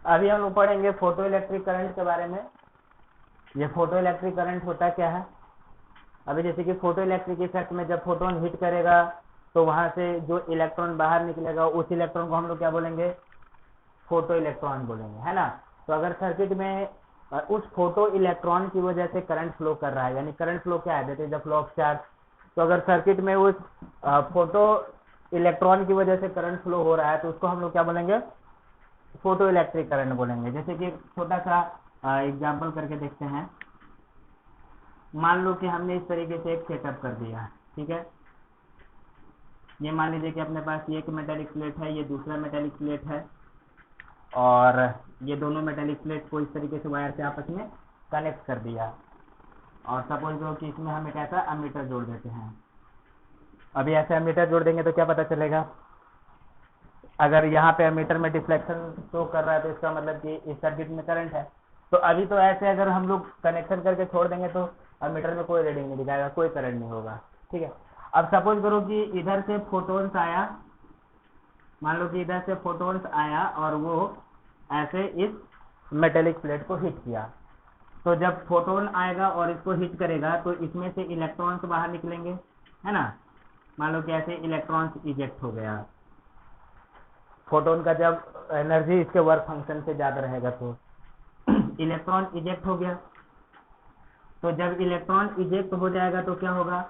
अभी हम लोग पढ़ेंगे फोटो इलेक्ट्रिक करंट के बारे में। ये फोटो इलेक्ट्रिक करंट होता क्या है। अभी जैसे कि फोटो इलेक्ट्रिक इफेक्ट में जब फोटोन हिट करेगा तो वहां से जो इलेक्ट्रॉन बाहर निकलेगा उस इलेक्ट्रॉन को हम लोग क्या बोलेंगे, फोटो इलेक्ट्रॉन बोलेंगे, है ना। तो अगर सर्किट में उस फोटो इलेक्ट्रॉन की वजह से करंट फ्लो कर रहा है, यानी करंट फ्लो क्या है, that is the flow of charge. तो अगर सर्किट में उस फोटो इलेक्ट्रॉन की वजह से करंट फ्लो हो रहा है तो उसको हम लोग क्या बोलेंगे, फोटो इलेक्ट्रिक करंट बोलेंगे। जैसे कि छोटा सा एग्जाम्पल करके देखते हैं। मान लो कि हमने इस तरीके से एक सेटअप कर दिया, ठीक है। ये मान लीजिए कि अपने पास ये एक मेटेलिक प्लेट है, ये दूसरा मेटेलिक प्लेट है, और ये दोनों मेटेलिक प्लेट को इस तरीके से वायर से आपस में कनेक्ट कर दिया। और सपोज करो कि इसमें हम एक ऐसा अमीटर जोड़ देते हैं। अभी ऐसे अमीटर जोड़ देंगे तो क्या पता चलेगा, अगर यहाँ पे अमीटर में डिफ्लेक्शन शो कर रहा है तो इसका मतलब कि इस सर्किट में करंट है। तो अभी तो ऐसे अगर हम लोग कनेक्शन करके छोड़ देंगे तो अमीटर में कोई रीडिंग नहीं दिखाएगा, कोई करंट नहीं होगा, ठीक है। अब सपोज करो कि इधर से फोटोन्स आया, मान लो कि इधर से फोटोन्स आया और वो ऐसे इस मेटेलिक प्लेट को हिट किया। तो जब फोटोन आएगा और इसको हिट करेगा तो इसमें से इलेक्ट्रॉन्स बाहर निकलेंगे, है ना। मान लो कि ऐसे इलेक्ट्रॉन्स इजेक्ट हो गया। फोटोन का जब एनर्जी इसके वर्क फंक्शन से ज्यादा रहेगा तो इलेक्ट्रॉन इजेक्ट हो गया। तो जब इलेक्ट्रॉन इजेक्ट हो जाएगा तो क्या होगा,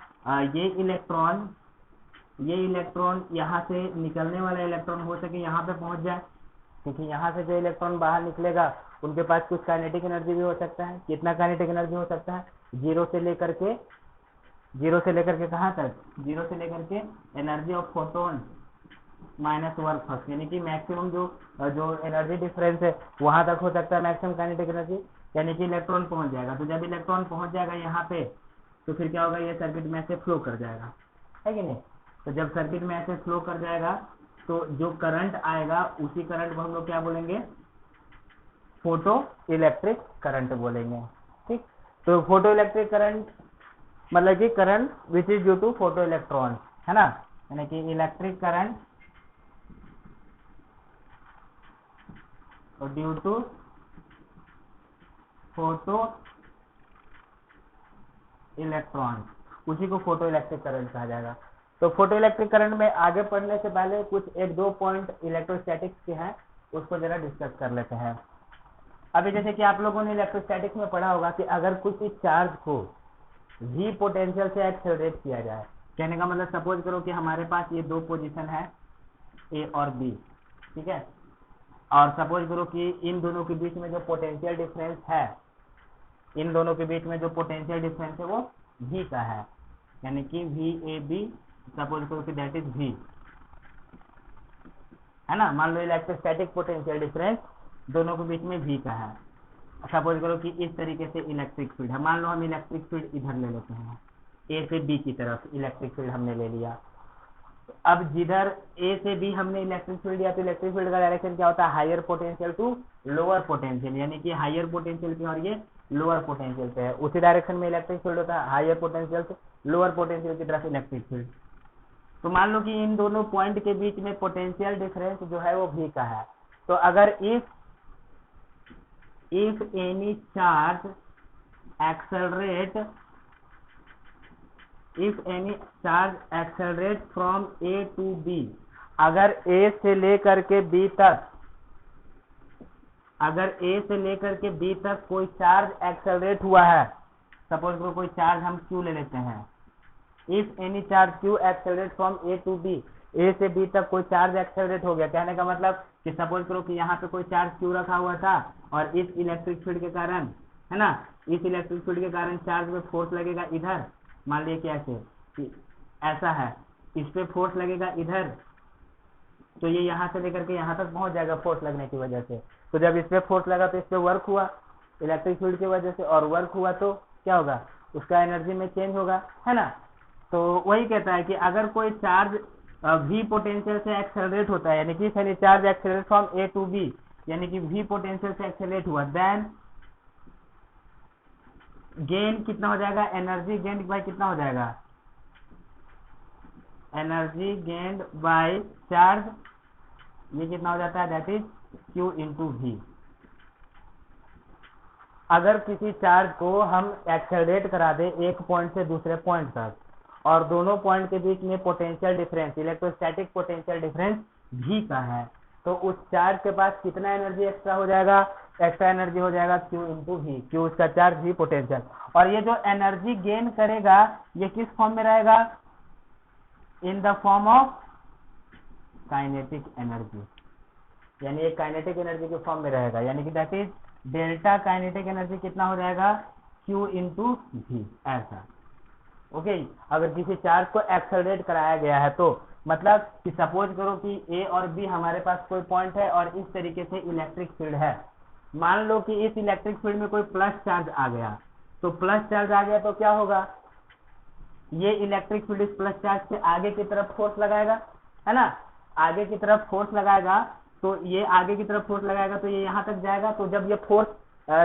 ये इलेक्ट्रॉन यहाँ से निकलने वाला इलेक्ट्रॉन हो सके यहाँ पे पहुंच जाए, क्योंकि यहाँ से जो इलेक्ट्रॉन बाहर निकलेगा उनके पास कुछ काइनेटिक एनर्जी भी हो सकता है। कितना काइनेटिक एनर्जी हो सकता है, जीरो से लेकर के कहाँ तक, जीरो से लेकर के energy of photon minus work first, यानी कि मैक्सिमम जो एनर्जी डिफरेंस है वहां तक हो सकता है मैक्सिमम काइनेटिक एनर्जी, यानी कि इलेक्ट्रॉन पहुंच जाएगा। तो जब इलेक्ट्रॉन पहुंच जाएगा यहाँ पे तो फिर क्या होगा, ये सर्किट में ऐसे फ्लो कर जाएगा, है कि नहीं। तो जब सर्किट में ऐसे फ्लो कर जाएगा तो जो करंट आएगा उसी करंट को हम लोग क्या बोलेंगे, फोटो इलेक्ट्रिक करंट बोलेंगे, ठीक। तो फोटो इलेक्ट्रिक करंट मतलब कि current which is due to photo electron, है ना, यानी कि electric current due to photo electron, उसी को फोटो इलेक्ट्रिक करंट कहा जाएगा। तो फोटो इलेक्ट्रिक करंट में आगे पढ़ने से पहले कुछ एक दो पॉइंट इलेक्ट्रोस्टैटिक्स के हैं, उसको जरा डिस्कस कर लेते हैं। अभी जैसे कि आप लोगों ने इलेक्ट्रोस्टैटिक्स में पढ़ा होगा कि अगर कुछ चार्ज को v पोटेंशियल से एक्सेलरेट किया जाए, कहने का मतलब सपोज करो कि हमारे पास ये दो पोजीशन है a और b, ठीक है। और सपोज करो कि इन दोनों के बीच में जो पोटेंशियल डिफरेंस है, इन दोनों के बीच में जो पोटेंशियल डिफरेंस है वो v का है, यानी कि VAB सपोज करो कि दैट इज v, है ना। मान लो इलेक्ट्रोस्टैटिक पोटेंशियल डिफरेंस दोनों के बीच में v का है। सपोज करो कि इस तरीके से इलेक्ट्रिक फील्ड है, मान लो हम इलेक्ट्रिक फील्ड इधर ले लेते हैं, a से b की तरफ इलेक्ट्रिक फील्ड हमने ले लिया। अब जिधर a से b हमने इलेक्ट्रिक फील्ड लिया तो इलेक्ट्रिक फील्ड का डायरेक्शन क्या होता है, higher potential to lower potential, यानी कि हायर पोटेंशियल पे और ये लोअर पोटेंशियल पे है, उसी डायरेक्शन में इलेक्ट्रिक फील्ड होता है, हायर पोटेंशियल से लोअर पोटेंशियल की तरफ इलेक्ट्रिक फील्ड। तो मान लो कि इन दोनों पॉइंट के बीच में पोटेंशियल डिफरेंस जो है वो v का है। तो अगर if any charge accelerate from a to b, अगर a से लेकर के b तक कोई चार्ज एक्सेलरेट हुआ है, सपोज करो कोई चार्ज हम q ले लेते हैं, if any charge q accelerate from a to b, a से b तक कोई चार्ज एक्सेलरेट हो गया, कहने का मतलब कि सपोज करो कि यहाँ पे कोई चार्ज q रखा हुआ था और इस इलेक्ट्रिक फील्ड के कारण, है ना, इस इलेक्ट्रिक फील्ड के कारण चार्ज पे फोर्स लगेगा इधर, मान लीजिए कि ऐसा है, इस पे फोर्स लगेगा इधर, तो ये यहाँ से लेकर के यहाँ तक पहुंच जाएगा फोर्स लगने की वजह से। तो जब इस पे फोर्स लगा तो इस पे वर्क हुआ इलेक्ट्रिक फील्ड की वजह से, और वर्क हुआ तो क्या होगा, उसका एनर्जी में चेंज होगा, है ना। तो वही कहता है कि अगर कोई चार्ज v पोटेंशियल से एक्सेलरेट होता है, यानी कि यानी charge accelerate from a to b, यानी कि v पोटेंशियल से एक्सेलरेट हुआ, देन गेन कितना हो जाएगा, एनर्जी गेन बाय कितना हो जाएगा, एनर्जी गेन्ड बाय चार्ज, ये कितना हो जाता है, that is q into v, अगर किसी चार्ज को हम एक्सेलरेट करा दे एक पॉइंट से दूसरे पॉइंट तक, और दोनों पॉइंट के बीच में potential difference, electrostatic potential difference v का है, तो उस चार्ज के पास कितना एनर्जी एक्स्ट्रा हो जाएगा? एक्स्ट्रा एनर्जी हो जाएगा q इंटू वी, क्यू उसका चार्ज, v पोटेंशियल। और ये जो एनर्जी गेन करेगा ये किस फॉर्म में रहेगा? इन the form of kinetic energy, यानी एक काइनेटिक एनर्जी के फॉर्म में रहेगा, यानी कि that is delta kinetic energy कितना हो जाएगा? q इंटू वी, ऐसा। ओके अगर किसी चार्ज को एक्सेलरेट कराया गया है तो मतलब कि सपोज करो कि ए और बी हमारे पास कोई पॉइंट है और इस तरीके से इलेक्ट्रिक फील्ड है। मान लो कि इस इलेक्ट्रिक फील्ड में कोई प्लस चार्ज आ गया, तो प्लस चार्ज आ गया तो क्या होगा? ये इलेक्ट्रिक फील्ड इस प्लस चार्ज से आगे की तरफ फोर्स लगाएगा, है ना? आगे की तरफ फोर्स लगाएगा, तो ये आगे की तरफ फोर्स लगाएगा तो ये यहाँ तक जाएगा। तो जब ये फोर्स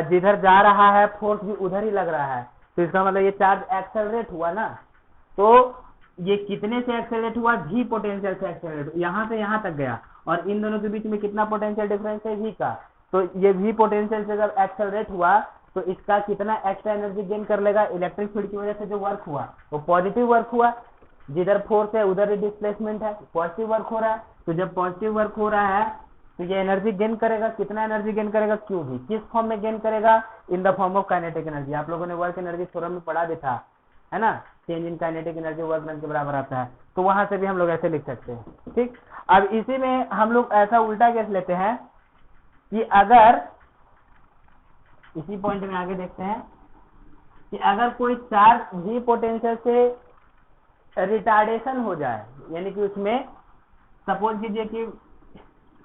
जिधर जा रहा है फोर्स भी उधर ही लग रहा है, तो इसका मतलब ये चार्ज एक्सेलरेट हुआ ना। तो ये कितने से एक्सेलरेट हुआ? v पोटेंशियल से एक्सेलरेट, यहाँ से यहाँ तक गया, और इन दोनों के बीच में कितना पोटेंशियल डिफरेंस है? v का। तो ये v पोटेंशियल से जब एक्सेलरेट हुआ तो इसका कितना एक्स्ट्रा एनर्जी गेन कर लेगा? इलेक्ट्रिक फील्ड की वजह से जो वर्क हुआ वो पॉजिटिव वर्क हुआ, जिधर फोर्स है उधर ही डिस्प्लेसमेंट है, पॉजिटिव वर्क हो रहा है। तो जब पॉजिटिव वर्क हो रहा है तो ये एनर्जी गेन करेगा, कितना एनर्जी गेन करेगा? क्यू भी। किस फॉर्म में गेन करेगा? इन the form of kinetic energy. आप लोगों ने वर्क एनर्जी थ्योरम में पढ़ा भी था, है ना? Change in kinetic energy work done के बराबर आता है, तो वहां से भी हम लोग ऐसे लिख सकते हैं। ठीक, अब इसी में हम लोग ऐसा उल्टा केस लेते हैं कि अगर इसी पॉइंट में आगे देखते हैं कि अगर कोई चार्ज v पोटेंशियल से रिटार्डेशन हो जाए, यानी कि उसमें सपोज कीजिए कि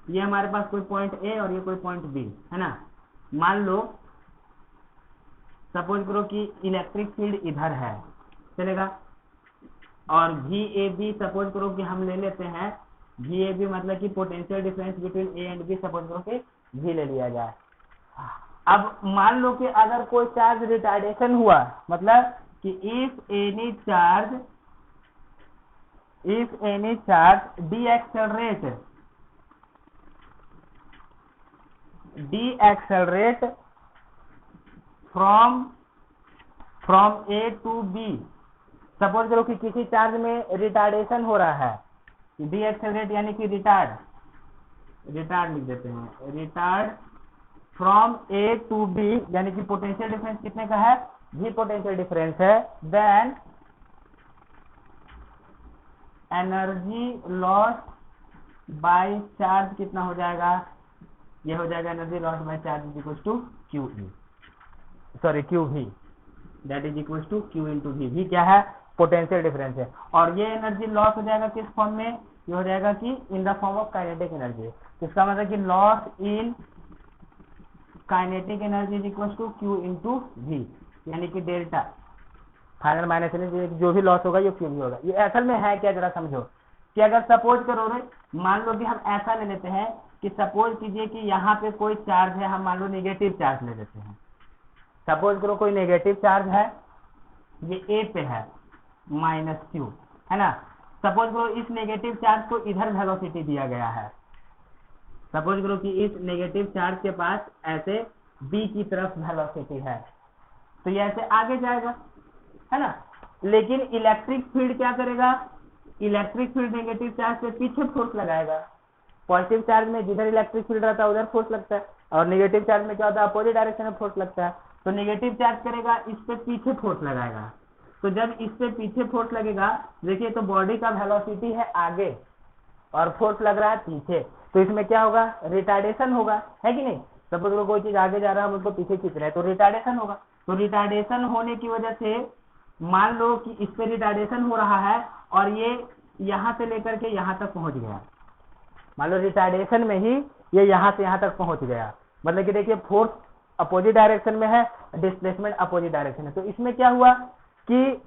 ये हमारे पास कोई पॉइंट ए और ये कोई पॉइंट बी, है ना? मान लो सपोज करो कि इलेक्ट्रिक फील्ड इधर है, चलेगा, और वी ए बी सपोज करो कि हम ले लेते हैं, वी ए बी मतलब कि potential difference between A and B suppose करो कि वी ले लिया जाए। अब मान लो कि अगर कोई चार्ज रिटार्डेशन हुआ, मतलब कि if any charge decelerate from A to B, suppose करो कि किसी चार्ज में रिटार्डेशन हो रहा है, डीएक्सेलरेट यानी कि रिटार्ड लिख देते हैं, retard from A to B, यानी कि पोटेंशियल डिफरेंस कितने का है? v पोटेंशियल डिफरेंस है। Then energy loss by charge कितना हो जाएगा? ये हो जाएगा energy loss by charge is equal to QV, that is equal to Q into V क्या है? पोटेंशियल डिफरेंस है। और ये एनर्जी लॉस हो जाएगा किस फॉर्म में? ये हो जाएगा कि in the form of kinetic energy. इसका मतलब कि loss in kinetic energy is equal to Q into V, यानी कि डेल्टा फाइनल माइनस एनर्जी जो भी लॉस होगा ये QV होगा। ये असल में है क्या, जरा समझो कि अगर सपोज करो मान लो कि हम ऐसा ले लेते हैं कि सपोज कीजिए कि यहाँ पे कोई चार्ज है, हम मान लो नेगेटिव चार्ज ले लेते हैं। सपोज करो कोई नेगेटिव चार्ज है, ये ए पे है -q, है ना? सपोज करो इस नेगेटिव चार्ज को इधर वेलोसिटी दिया गया है, सपोज करो कि इस नेगेटिव चार्ज के पास ऐसे b की तरफ वेलोसिटी है, तो ये ऐसे आगे जाएगा, है ना? लेकिन इलेक्ट्रिक फील्ड क्या करेगा? इलेक्ट्रिक फील्ड नेगेटिव चार्ज से पीछे फोर्स लगाएगा। पॉजिटिव चार्ज में जिधर इलेक्ट्रिक फील्ड रहता है उधर फोर्स लगता है, और नेगेटिव चार्ज में क्या होता है? अपोजिट डायरेक्शन में फोर्स लगता है। तो नेगेटिव चार्ज करेगा, इस पे पीछे फोर्स लगाएगा। तो जब इस पे पीछे फोर्स लगेगा, देखिए तो बॉडी का वेलोसिटी है आगे और फोर्स लग रहा है पीछे, तो इसमें क्या होगा? रिटार्डेशन होगा, है कि नहीं? सपोज करो कोई चीज आगे जा रहा है, हम उसको पीछे खींच रहे हैं, तो रिटार्डेशन होगा। तो रिटार्डेशन होने की वजह से मान लो कि इस पे रिटार्डेशन हो रहा है और ये यहाँ से लेकर के यहाँ तक पहुंच गया, मान लो रिटार्डेशन में ही ये यहाँ से यहाँ तक पहुंच गया, मतलब कि देखिए फोर्स अपोजिट डायरेक्शन में है, डिस्प्लेसमेंट अपोजिट डायरेक्शन है। तो इसमें क्या हुआ कि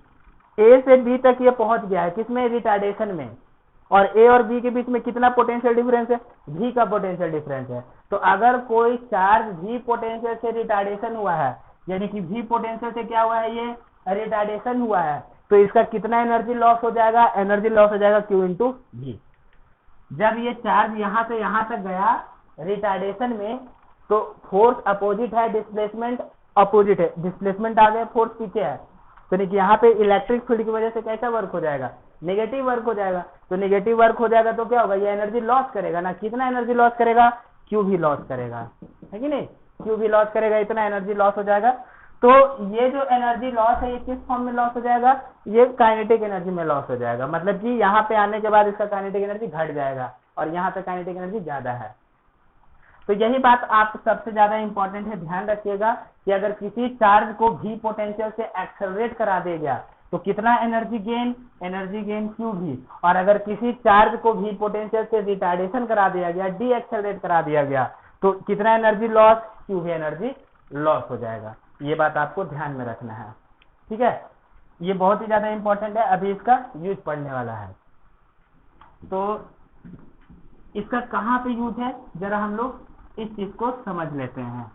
ए से बी तक ये पहुंच गया है, किसमें? रिटार्डेशन में। और ए और बी के बीच में कितना पोटेंशियल डिफरेंस है? v का पोटेंशियल डिफरेंस है। तो अगर कोई चार्ज v पोटेंशियल से रिटार्डेशन हुआ है, यानी कि v पोटेंशियल से क्या हुआ है? ये रिटार्डेशन हुआ है, तो इसका कितना एनर्जी लॉस हो जाएगा? एनर्जी लॉस हो जाएगा Q इंटू V। जब ये चार्ज यहाँ से यहाँ तक गया रिटार्डेशन में, तो फोर्स अपोजिट है, डिस्प्लेसमेंट अपोजिट है, डिस्प्लेसमेंट आ गया, फोर्स पीछे है, तो नहीं कि यहाँ पे इलेक्ट्रिक फील्ड की वजह से कैसा वर्क हो जाएगा, नेगेटिव वर्क हो जाएगा। तो नेगेटिव वर्क हो जाएगा तो क्या होगा, ये एनर्जी लॉस करेगा ना, कितना एनर्जी लॉस करेगा, क्यू भी लॉस करेगा, है कि नहीं, क्यू भी लॉस करेगा, इतना एनर्जी लॉस हो जाएगा। तो ये जो एनर्जी लॉस है ये किस फॉर्म में लॉस हो जाएगा, ये काइनेटिक एनर्जी में लॉस हो जाएगा, मतलब कि यहाँ पे आने के बाद इसका काइनेटिक एनर्जी घट जाएगा और यहाँ पे काइनेटिक एनर्जी ज्यादा है। तो यही बात आप सबसे ज्यादा इंपॉर्टेंट है, ध्यान रखिएगा कि अगर किसी चार्ज को भी पोटेंशियल से एक्सेलरेट करा दिया गया तो कितना एनर्जी गेन क्यू भी, और अगर किसी चार्ज को भी पोटेंशियल से रिटार्डेशन करा दिया गया, डी एक्सेलरेट करा दिया गया, तो कितना एनर्जी लॉस, क्यू भी एनर्जी लॉस हो जाएगा। ये बात आपको ध्यान में रखना है, ठीक है, ये बहुत ही ज्यादा इंपॉर्टेंट है, अभी इसका यूज पढ़ने वाला है। तो इसका कहां पे यूज है, जरा हम लोग इस चीज को समझ लेते हैं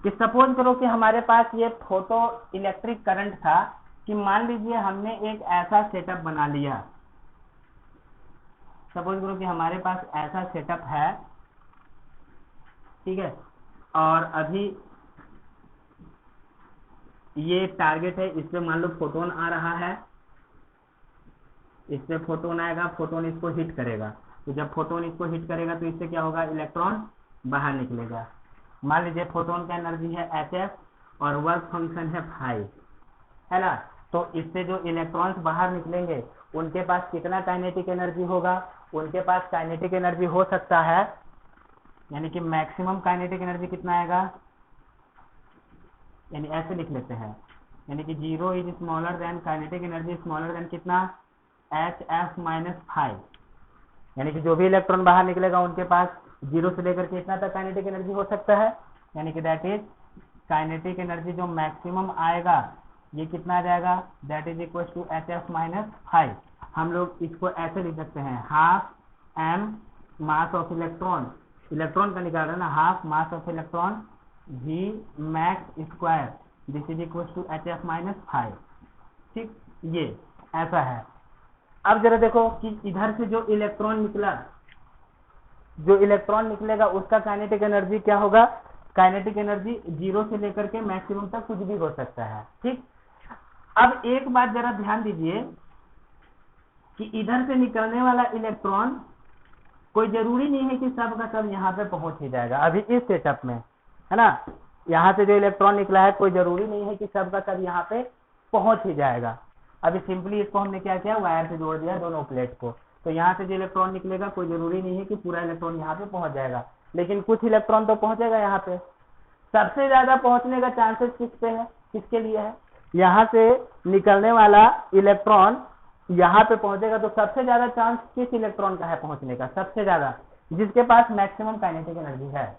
कि सपोज करो कि हमारे पास ये फोटो इलेक्ट्रिक करंट था, कि मान लीजिए हमने एक ऐसा सेटअप बना लिया, सपोज करो कि हमारे पास ऐसा सेटअप है, ठीक है, और अभी ये टारगेट है, इस पे मान लो फोटोन आ रहा है, इस पे फोटोन आएगा, फोटोन इसको हिट करेगा, तो जब फोटोन इसको हिट करेगा तो इससे क्या होगा, इलेक्ट्रॉन बाहर निकलेगा। मान लीजिए फोटोन का एनर्जी है Hf और वर्क फंक्शन है फाई, है ना, तो इससे जो इलेक्ट्रॉन्स बाहर निकलेंगे उनके पास कितना काइनेटिक एनर्जी होगा, उनके पास काइनेटिक एनर्जी हो सकता है, यानी कि मैक्सिमम काइनेटिक एनर्जी कितना आएगा, यानी ऐसे लिख लेते हैं, यानी कि 0 is smaller than kinetic energy smaller than कितना, Hf माइनस फाइव, यानी कि जो भी इलेक्ट्रॉन बाहर निकलेगा उनके पास 0 से लेकर के इतना तक काइनेटिक एनर्जी हो सकता है, यानी कि दैट इज काइनेटिक एनर्जी जो मैक्सिमम आएगा ये कितना आ जाएगा, that is equal to Hf minus five. हम लोग इसको ऐसे लिख सकते हैं, half m mass of electron, electron का निकाल रहे हैं ना, half mass of electron v max square, this is equal to Hf minus five, ठीक, ये ऐसा है। अब जरा देखो कि इधर से जो इलेक्ट्रॉन निकला, जो इलेक्ट्रॉन निकलेगा उसका काइनेटिक एनर्जी क्या होगा, काइनेटिक एनर्जी 0 से लेकर के मैक्सिमम तक कुछ भी हो सकता है, ठीक। अब एक बात जरा ध्यान दीजिए कि इधर से निकलने वाला इलेक्ट्रॉन कोई जरूरी नहीं है कि सब का सब यहाँ पे पहुंच ही जाएगा, अभी इस सेटअप में, है ना, यहाँ से जो इलेक्ट्रॉन निकला है कोई जरूरी नहीं है कि सब का सब यहाँ पे पहुंच ही जाएगा। अभी सिंपली इसको हमने क्या किया, वायर से जोड़ दिया दोनों प्लेट को, तो यहाँ से जो इलेक्ट्रॉन निकलेगा कोई जरूरी नहीं है कि पूरा इलेक्ट्रॉन यहाँ पे पहुंच जाएगा, लेकिन कुछ इलेक्ट्रॉन तो पहुंचेगा यहाँ पे। सबसे ज्यादा पहुंचने का चांसेस किस पे है, किसके लिए है, यहाँ से निकलने वाला इलेक्ट्रॉन यहाँ पे पहुंचेगा, तो सबसे ज्यादा चांस किस इलेक्ट्रॉन का है पहुंचने का, सबसे ज्यादा जिसके पास मैक्सिमम काइनेटिक एनर्जी है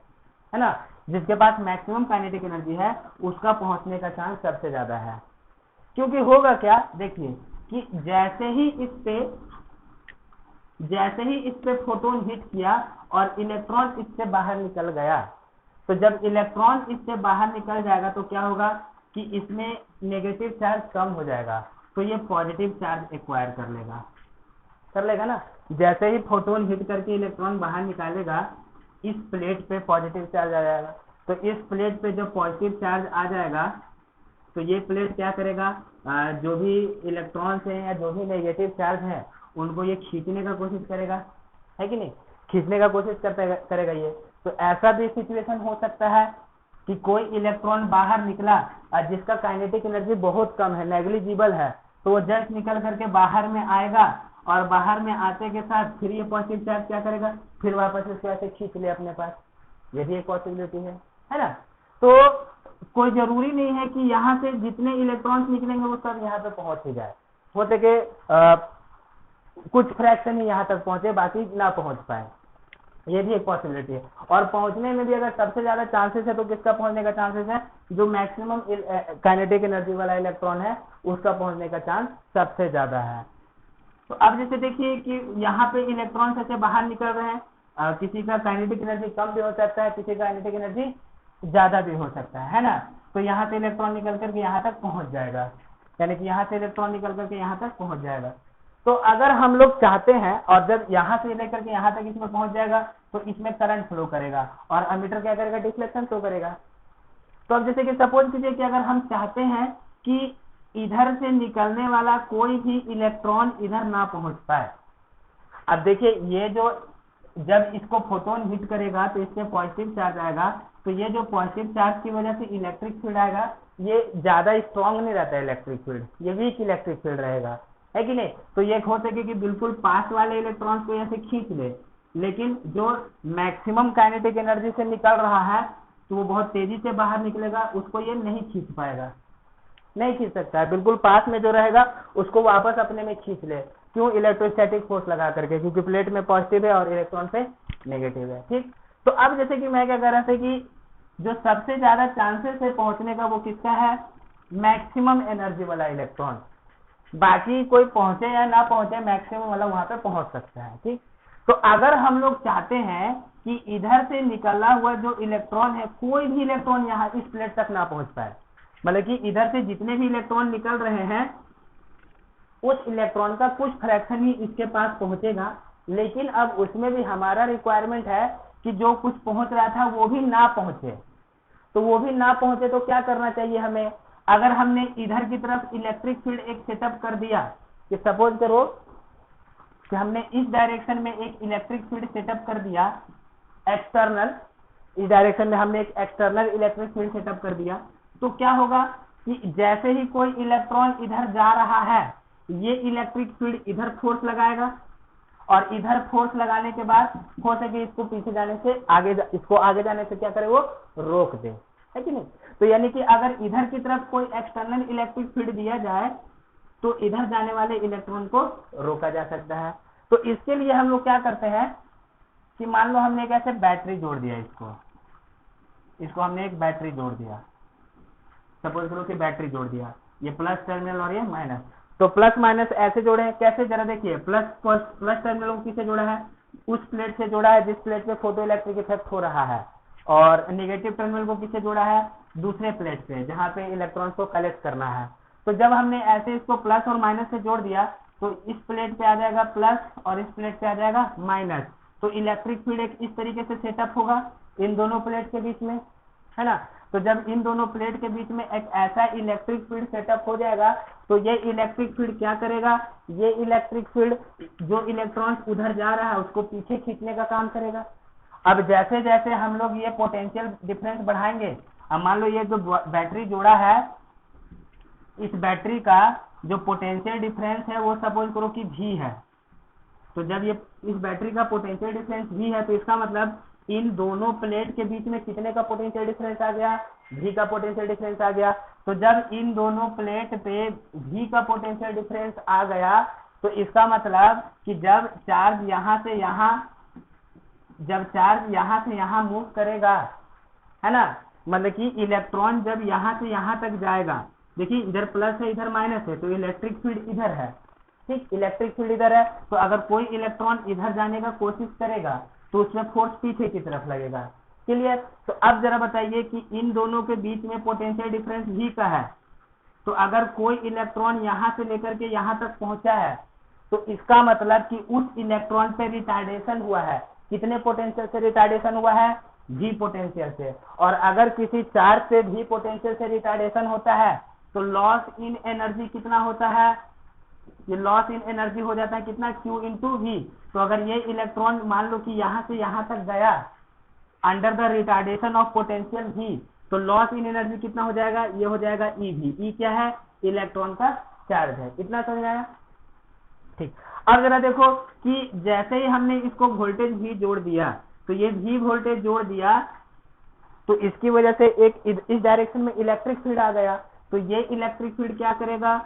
ना, जिसके पास मैक्सिमम काइनेटिक एनर्जी है उसका पहुंचने का चांस सबसे ज्यादा है। क्योंकि होगा क्या, देखिए कि जैसे ही इस पे फोटोन हिट किया और इलेक्ट्रॉन इससे बाहर निकल गया, तो जब इलेक्ट्रॉन इससे बाहर निकल जाएगा तो क्या होगा कि इसमें नेगेटिव चार्ज कम हो जाएगा, तो ये पॉजिटिव चार्ज एक्वायर कर लेगा ना। जैसे ही फोटोन हिट करके इलेक्ट्रॉन बाहर निकालेगा, इस प्लेट पे पॉजिटिव चार्ज आ जाएगा, तो इस प्लेट पे जो पॉजिटिव चार्ज आ जाएगा तो ये प्लेट क्या करेगा, जो भी इलेक्ट्रॉन्स हैं या जो भी नेगेटिव चार्ज है उनको ये खींचने का कोशिश करेगा, है कि नहीं, खींचने का कोशिश करेगा ये। तो ऐसा भी सिचुएशन हो सकता है कि कोई इलेक्ट्रॉन बाहर निकला जिसका काइनेटिक एनर्जी बहुत कम है, नेग्लिजिबल है, तो वो जस्ट निकल करके बाहर में आएगा और बाहर में आते के साथ फिर ये पॉजिटिव चार्ज क्या करेगा, फिर वापस इसको ऐसे खींच ले अपने पास, ये भी एक पॉसिबिलिटी है ना। तो कोई जरूरी नहीं है कि यहाँ से जितने इलेक्ट्रॉन्स निकलेंगे वो सब यहाँ पे पहुंच ही जाए, हो सके कुछ फ्रैक्शन ही यहाँ तक पहुंचे, बाकी ना पहुंच पाए, ये भी एक पॉसिबिलिटी है। और पहुंचने में भी अगर सबसे ज्यादा चांसेस है तो किसका पहुंचने का चांसेस है, जो मैक्सिमम काइनेटिक एनर्जी वाला इलेक्ट्रॉन है उसका पहुंचने का चांस सबसे ज्यादा है। तो अब जैसे देखिए कि यहाँ पे इलेक्ट्रॉन ऐसे बाहर निकल रहे हैं, किसी का काइनेटिक एनर्जी कम भी हो सकता है, किसी का काइनेटिक एनर्जी ज्यादा भी हो सकता है ना। तो यहाँ से इलेक्ट्रॉन निकल करके यहाँ तक पहुंच जाएगा, यानी कि यहाँ से इलेक्ट्रॉन निकल करके यहाँ तक पहुंच जाएगा। तो अगर हम लोग चाहते हैं और जब यहाँ से लेकर के यहाँ तक इसमें पहुंच जाएगा तो इसमें करंट फ्लो करेगा और एमीटर क्या करेगा, डिफ्लेक्शन फ्लो करेगा। तो अब जैसे कि सपोज कीजिए कि अगर हम चाहते हैं कि इधर से निकलने वाला कोई भी इलेक्ट्रॉन इधर ना पहुंच पाए। अब देखिए ये जो जब इसको फोटोन हिट करेगा तो इसमें पॉजिटिव चार्ज आएगा, तो ये जो पॉजिटिव चार्ज की वजह से इलेक्ट्रिक फील्ड आएगा, ये ज्यादा स्ट्रांग नहीं रहता है इलेक्ट्रिक फील्ड, ये वीक इलेक्ट्रिक फील्ड रहेगा, है कि नहीं। तो ये हो सके कि बिल्कुल पास वाले इलेक्ट्रॉन्स को ऐसे खींच ले, लेकिन जो मैक्सिमम काइनेटिक एनर्जी से निकल रहा है तो वो बहुत तेजी से बाहर निकलेगा, उसको ये नहीं खींच पाएगा, नहीं खींच सकता है। बिल्कुल पास में जो रहेगा उसको वापस अपने में खींच ले, क्यों, इलेक्ट्रोस्टैटिक फोर्स लगा करके, क्योंकि प्लेट में पॉजिटिव है और इलेक्ट्रॉन पे नेगेटिव है। ठीक, तो अब जैसे कि मैं क्या कह रहा था कि जो सबसे ज्यादा चांसेस है पहुंचने का वो किसका है, मैक्सिमम एनर्जी वाला इलेक्ट्रॉन। बाकी कोई पहुंचे या ना पहुंचे, मैक्सिमम वाला वहां पे पहुंच सकता है। ठीक, तो अगर हम लोग चाहते हैं कि इधर से निकला हुआ जो इलेक्ट्रॉन है, कोई भी इलेक्ट्रॉन यहाँ इस प्लेट तक ना पहुंच पाए, मतलब कि इधर से जितने भी इलेक्ट्रॉन निकल रहे हैं उस इलेक्ट्रॉन का कुछ फ्रैक्शन ही इसके पास पहुंचेगा, लेकिन अब उसमें भी हमारा रिक्वायरमेंट है कि जो कुछ पहुंच रहा था वो भी ना पहुंचे। तो वो भी ना पहुंचे तो क्या करना चाहिए हमें, अगर हमने इधर की तरफ इलेक्ट्रिक फील्ड एक सेटअप कर दिया, कि सपोज करो कि हमने इस डायरेक्शन में एक इलेक्ट्रिक फील्ड सेटअप कर दिया एक्सटर्नल, इस डायरेक्शन में हमने एक एक्सटर्नल इलेक्ट्रिक फील्ड सेटअप कर दिया, तो क्या होगा कि जैसे ही कोई इलेक्ट्रॉन इधर जा रहा है ये इलेक्ट्रिक फील्ड इधर फोर्स लगाएगा, और इधर फोर्स लगाने के बाद हो सके इसको पीछे जाने से इसको आगे जाने से क्या करे, वो रोक दे, है कि नहीं। तो यानी कि अगर इधर की तरफ कोई एक्सटर्नल इलेक्ट्रिक फील्ड दिया जाए तो इधर जाने वाले इलेक्ट्रॉन को रोका जा सकता है। तो इसके लिए हम लोग क्या करते हैं कि मान लो हमने एक ऐसे बैटरी जोड़ दिया, इसको हमने एक बैटरी जोड़ दिया, सपोज करो कि बैटरी जोड़ दिया, ये प्लस टर्मिनल और ये माइनस। तो प्लस माइनस ऐसे जोड़े हैं, कैसे, जरा देखिए, प्लस टर्मिनल को किससे जोड़ा है, उस प्लेट से जोड़ा है जिस प्लेट पे फोटो इलेक्ट्रिक इफेक्ट हो रहा है, और नेगेटिव टर्मिनल को किससे जोड़ा है, दूसरे प्लेट से जहां पे इलेक्ट्रॉन को कलेक्ट करना है। तो जब हमने ऐसे इसको प्लस और माइनस से जोड़ दिया तो इस प्लेट पे आ जाएगा प्लस और इस प्लेट पे आ जाएगा माइनस। तो इलेक्ट्रिक फील्ड एक इस तरीके से सेटअप होगा इन दोनों प्लेट के बीच में, है ना। तो जब इन दोनों प्लेट के बीच में एक ऐसा इलेक्ट्रिक फील्ड सेटअप हो जाएगा तो ये इलेक्ट्रिक फील्ड क्या करेगा, ये इलेक्ट्रिक फील्ड जो इलेक्ट्रॉन उधर जा रहा है उसको पीछे खींचने का काम करेगा। अब जैसे जैसे हम लोग ये पोटेंशियल डिफरेंस बढ़ाएंगे, अब मान लो ये जो बैटरी जोड़ा है इस बैटरी का जो पोटेंशियल डिफरेंस है वो सपोज करो कि V है, तो जब ये इस बैटरी का पोटेंशियल डिफरेंस V है तो इसका मतलब इन दोनों प्लेट के बीच में कितने का पोटेंशियल डिफरेंस आ गया, V का पोटेंशियल डिफरेंस आ गया। तो जब इन दोनों प्लेट पे V का पोटेंशियल डिफरेंस आ गया तो इसका मतलब कि जब चार्ज यहाँ से यहाँ मूव करेगा, है ना, मतलब कि इलेक्ट्रॉन जब यहाँ से यहाँ तक जाएगा, देखिए इधर प्लस है इधर माइनस है, तो इलेक्ट्रिक फील्ड इधर है, ठीक, इलेक्ट्रिक फील्ड इधर है। तो अगर कोई इलेक्ट्रॉन इधर जाने का कोशिश करेगा तो उसमें फोर्स पीछे की तरफ लगेगा, क्लियर। तो अब जरा बताइए कि इन दोनों के बीच में पोटेंशियल डिफरेंस V का है, तो अगर कोई इलेक्ट्रॉन यहाँ से लेकर के यहाँ तक पहुंचा है तो इसका मतलब कि उस इलेक्ट्रॉन पे रिटार्डेशन हुआ है, कितने पोटेंशियल से रिटार्डेशन हुआ है, V पोटेंशियल से। और अगर किसी चार्ज से V पोटेंशियल से रिटार्डेशन होता है तो लॉस इन एनर्जी कितना होता है, ये लॉस इन एनर्जी हो जाता है कितना, Q इंटू V। तो अगर ये इलेक्ट्रॉन मान लो कि यहाँ से यहाँ तक गया under the retardation of potential V, तो लॉस इन एनर्जी कितना हो जाएगा, ये हो जाएगा EV। E क्या है, इलेक्ट्रॉन का चार्ज है। इतना समझ आया, ठीक। अब जरा देखो कि जैसे ही हमने इसको वोल्टेज V जोड़ दिया, तो ये V वोल्टेज जोड़ दिया तो इसकी वजह से एक इस डायरेक्शन में इलेक्ट्रिक फील्ड आ गया, तो ये इलेक्ट्रिक फील्ड क्या करेगा,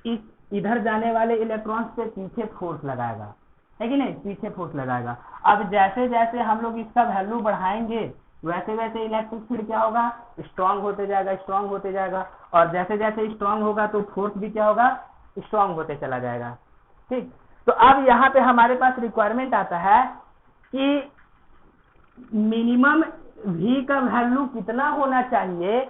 इस इधर जाने वाले इलेक्ट्रॉन्स पे पीछे फोर्स लगाएगा, है कि नहीं, पीछे फोर्स लगाएगा। अब जैसे जैसे हम लोग इसका वैल्यू बढ़ाएंगे वैसे वैसे इलेक्ट्रिक फील्ड क्या होगा, स्ट्रांग होते जाएगा, स्ट्रांग होते जाएगा, और जैसे जैसे स्ट्रांग होगा तो फोर्स भी क्या होगा, स्ट्रांग होते चला जाएगा, ठीक। तो अब यहाँ पे हमारे पास रिक्वायरमेंट आता है कि मिनिमम V का वैल्यू कितना होना चाहिए,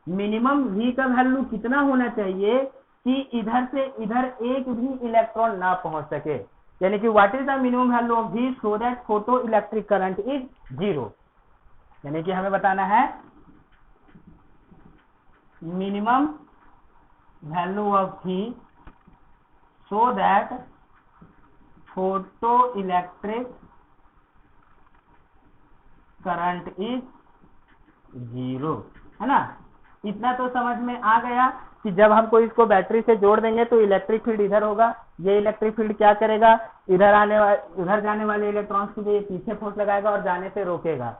मिनिमम V का वैल्यू कितना होना चाहिए कि इधर से इधर एक भी इलेक्ट्रॉन ना पहुंच सके, यानी कि what is the minimum value of V so that photo electric current is 0। यानी कि हमें बताना है minimum value of V so that photo electric current is 0, है ना। इतना तो समझ में आ गया कि जब हमको इसको बैटरी से जोड़ देंगे तो इलेक्ट्रिक फील्ड इधर होगा, ये इलेक्ट्रिक फील्ड क्या करेगा, इधर जाने वाले इलेक्ट्रॉन्स को ये पीछे फोर्स लगाएगा और जाने से रोकेगा।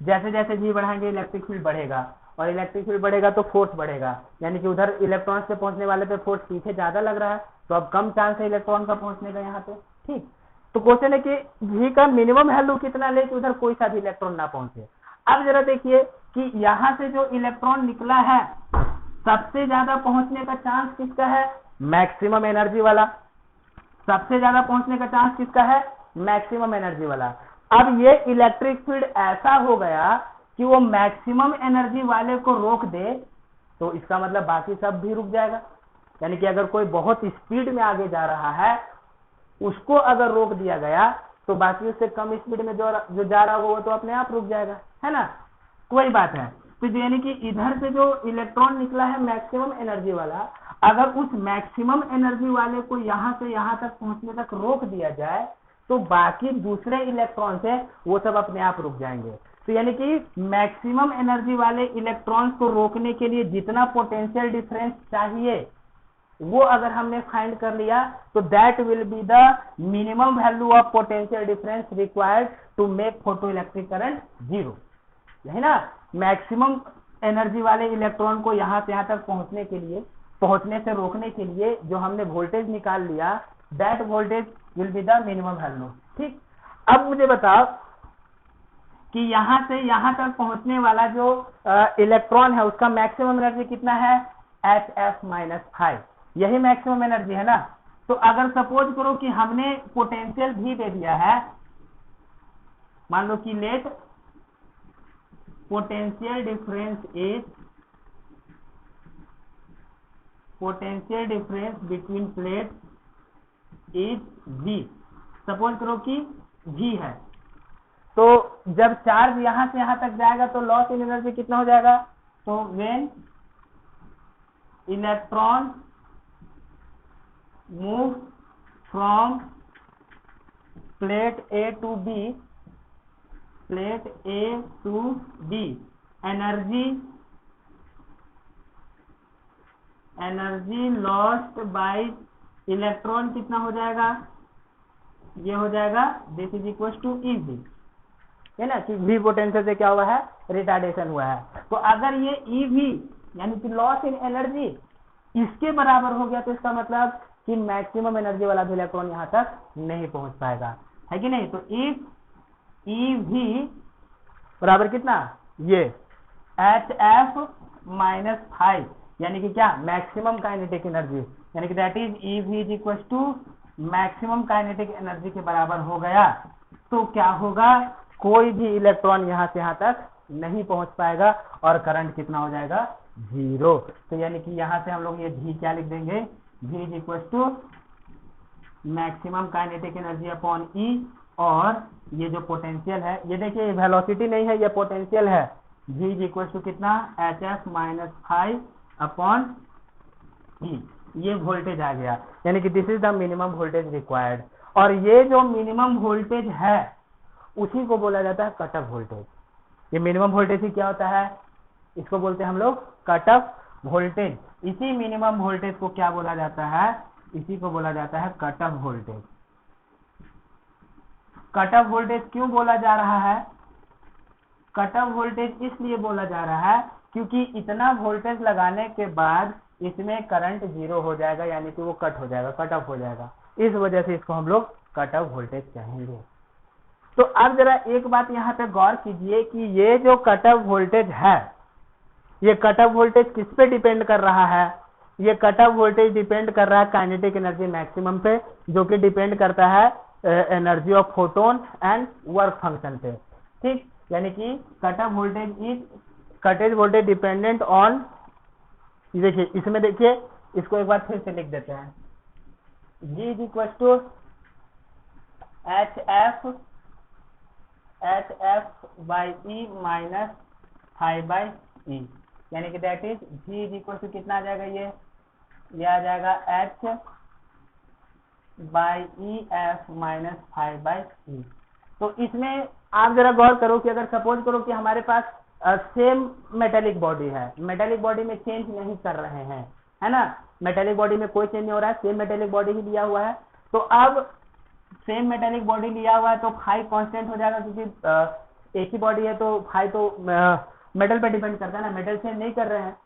जैसे जैसे जी बढ़ाएंगे इलेक्ट्रिक फील्ड बढ़ेगा, और इलेक्ट्रिक फील्ड बढ़ेगा तो फोर्स बढ़ेगा, यानी कि उधर इलेक्ट्रॉन्स पे पहुंचने वाले पे फोर्स पीछे ज्यादा लग रहा है, तो अब कम चांस है इलेक्ट्रॉन का पहुंचने का यहाँ पे। ठीक, तो क्वेश्चन है कि V का मिनिमम वैल्यू कितना ले कि उधर कोई सा भी इलेक्ट्रॉन ना पहुंचे। अब जरा देखिए कि यहाँ से जो इलेक्ट्रॉन निकला है सबसे ज्यादा पहुंचने का चांस किसका है, मैक्सिमम एनर्जी वाला। सबसे ज्यादा पहुंचने का चांस किसका है, मैक्सिमम एनर्जी वाला। अब ये इलेक्ट्रिक फील्ड ऐसा हो गया कि वो मैक्सिमम एनर्जी वाले को रोक दे, तो इसका मतलब बाकी सब भी रुक जाएगा। यानी कि अगर कोई बहुत स्पीड में आगे जा रहा है उसको अगर रोक दिया गया तो बाकी उससे कम स्पीड में जो जा रहा हो वो तो अपने आप रुक जाएगा, है ना। कोई बात है, तो यानी कि इधर से जो इलेक्ट्रॉन निकला है मैक्सिमम एनर्जी वाला, अगर उस मैक्सिमम एनर्जी वाले को यहाँ से यहाँ तक पहुंचने तक रोक दिया जाए तो बाकी दूसरे इलेक्ट्रॉन से वो सब अपने आप रुक जाएंगे। तो यानी कि मैक्सिमम एनर्जी वाले इलेक्ट्रॉन्स को रोकने के लिए जितना पोटेंशियल डिफरेंस चाहिए वो अगर हमने फाइंड कर लिया तो that will be the minimum value of potential difference required to make photo electric current 0, है ना। मैक्सिमम एनर्जी वाले इलेक्ट्रॉन को यहाँ से यहाँ तक पहुंचने से रोकने के लिए जो हमने वोल्टेज निकाल लिया that voltage will be the minimum value. ठीक, अब मुझे बताओ कि यहाँ से यहाँ तक पहुंचने वाला जो इलेक्ट्रॉन है उसका मैक्सिमम एनर्जी कितना है, HF-5, यही मैक्सिमम एनर्जी है ना। तो अगर सपोज करो कि हमने पोटेंशियल भी दे दिया है, मान लो कि let potential difference between plate is V, suppose करो कि V है, तो जब चार्ज यहां से यहां तक जाएगा तो लॉस इन एनर्जी कितना हो जाएगा, तो when electron move from plate A to B, energy lost by electron कितना हो जाएगा, ये हो जाएगा this is equal to EV, है ना, कि V पोटेंशियल से क्या हुआ है, रिटार्डेशन हुआ है। तो अगर ये EV यानी कि लॉस इन एनर्जी इसके बराबर हो गया तो इसका मतलब कि मैक्सिमम एनर्जी वाला भी इलेक्ट्रॉन यहाँ तक नहीं पहुंच पाएगा, है कि नहीं। तो इफ EV बराबर कितना, ये HF-5 यानी कि क्या, मैक्सिमम काइनेटिक एनर्जी, यानी कि that is EV is equal to maximum kinetic energy के बराबर हो गया। तो क्या होगा, कोई भी इलेक्ट्रॉन यहाँ से यहाँ तक नहीं पहुंच पाएगा और करंट कितना हो जाएगा, 0। तो यानी कि यहाँ से हम लोग ये V क्या लिख देंगे, V is equal to maximum kinetic energy upon E, और ये जो पोटेंशियल है, ये देखिए वेलोसिटी नहीं है, ये पोटेंशियल है, V इज इक्वल टू कितना, HF-5 अपॉन E, ये वोल्टेज आ गया, यानी कि this is the minimum voltage required. और ये जो मिनिमम वोल्टेज है उसी को बोला जाता है कट ऑफ वोल्टेज। ये मिनिमम वोल्टेज ही क्या होता है, इसको बोलते हैं हम लोग कट ऑफ वोल्टेज। इसी मिनिमम वोल्टेज को क्या बोला जाता है, इसी को बोला जाता है cut off voltage. Cut off voltage क्यों बोला जा रहा है, कट ऑफ वोल्टेज इसलिए बोला जा रहा है क्योंकि इतना वोल्टेज लगाने के बाद इसमें करंट 0 हो जाएगा, यानी कि वो कट हो जाएगा, कट ऑफ हो जाएगा, इस वजह से इसको हम लोग कट ऑफ वोल्टेज कहेंगे। तो अब जरा एक बात यहाँ पे गौर कीजिए कि ये जो कट ऑफ वोल्टेज है, ये कट ऑफ वोल्टेज किस पे डिपेंड कर रहा है, ये कट ऑफ वोल्टेज डिपेंड कर रहा है काइनेटिक एनर्जी मैक्सिमम पे, जो कि डिपेंड करता है energy of photon and work function पे। ठीक, यानी कि cut off voltage is cottage voltage dependent on, देखिए इसमें देखिए इसको एक बार फिर से लिख देते हैं। G is equal to HF by E minus five by E, यानी कि that is G is equal to कितना आ जाएगा, ये आ जाएगा H by E F minus five by E. तो इसमें आप जरा गौर करो कि अगर सपोज करो कि हमारे पास सेम मेटेलिक बॉडी है, मेटेलिक बॉडी में चेंज नहीं कर रहे हैं, है ना, मेटेलिक बॉडी में कोई चेंज नहीं हो रहा है, सेम मेटेलिक बॉडी ही लिया हुआ है। तो अब सेम मेटेलिक बॉडी लिया हुआ है तो फाई कांस्टेंट हो जाएगा, क्योंकि एक ही बॉडी है तो फाई तो मेटल पे डिपेंड करता है ना, मेटल चेंज नहीं कर रहे हैं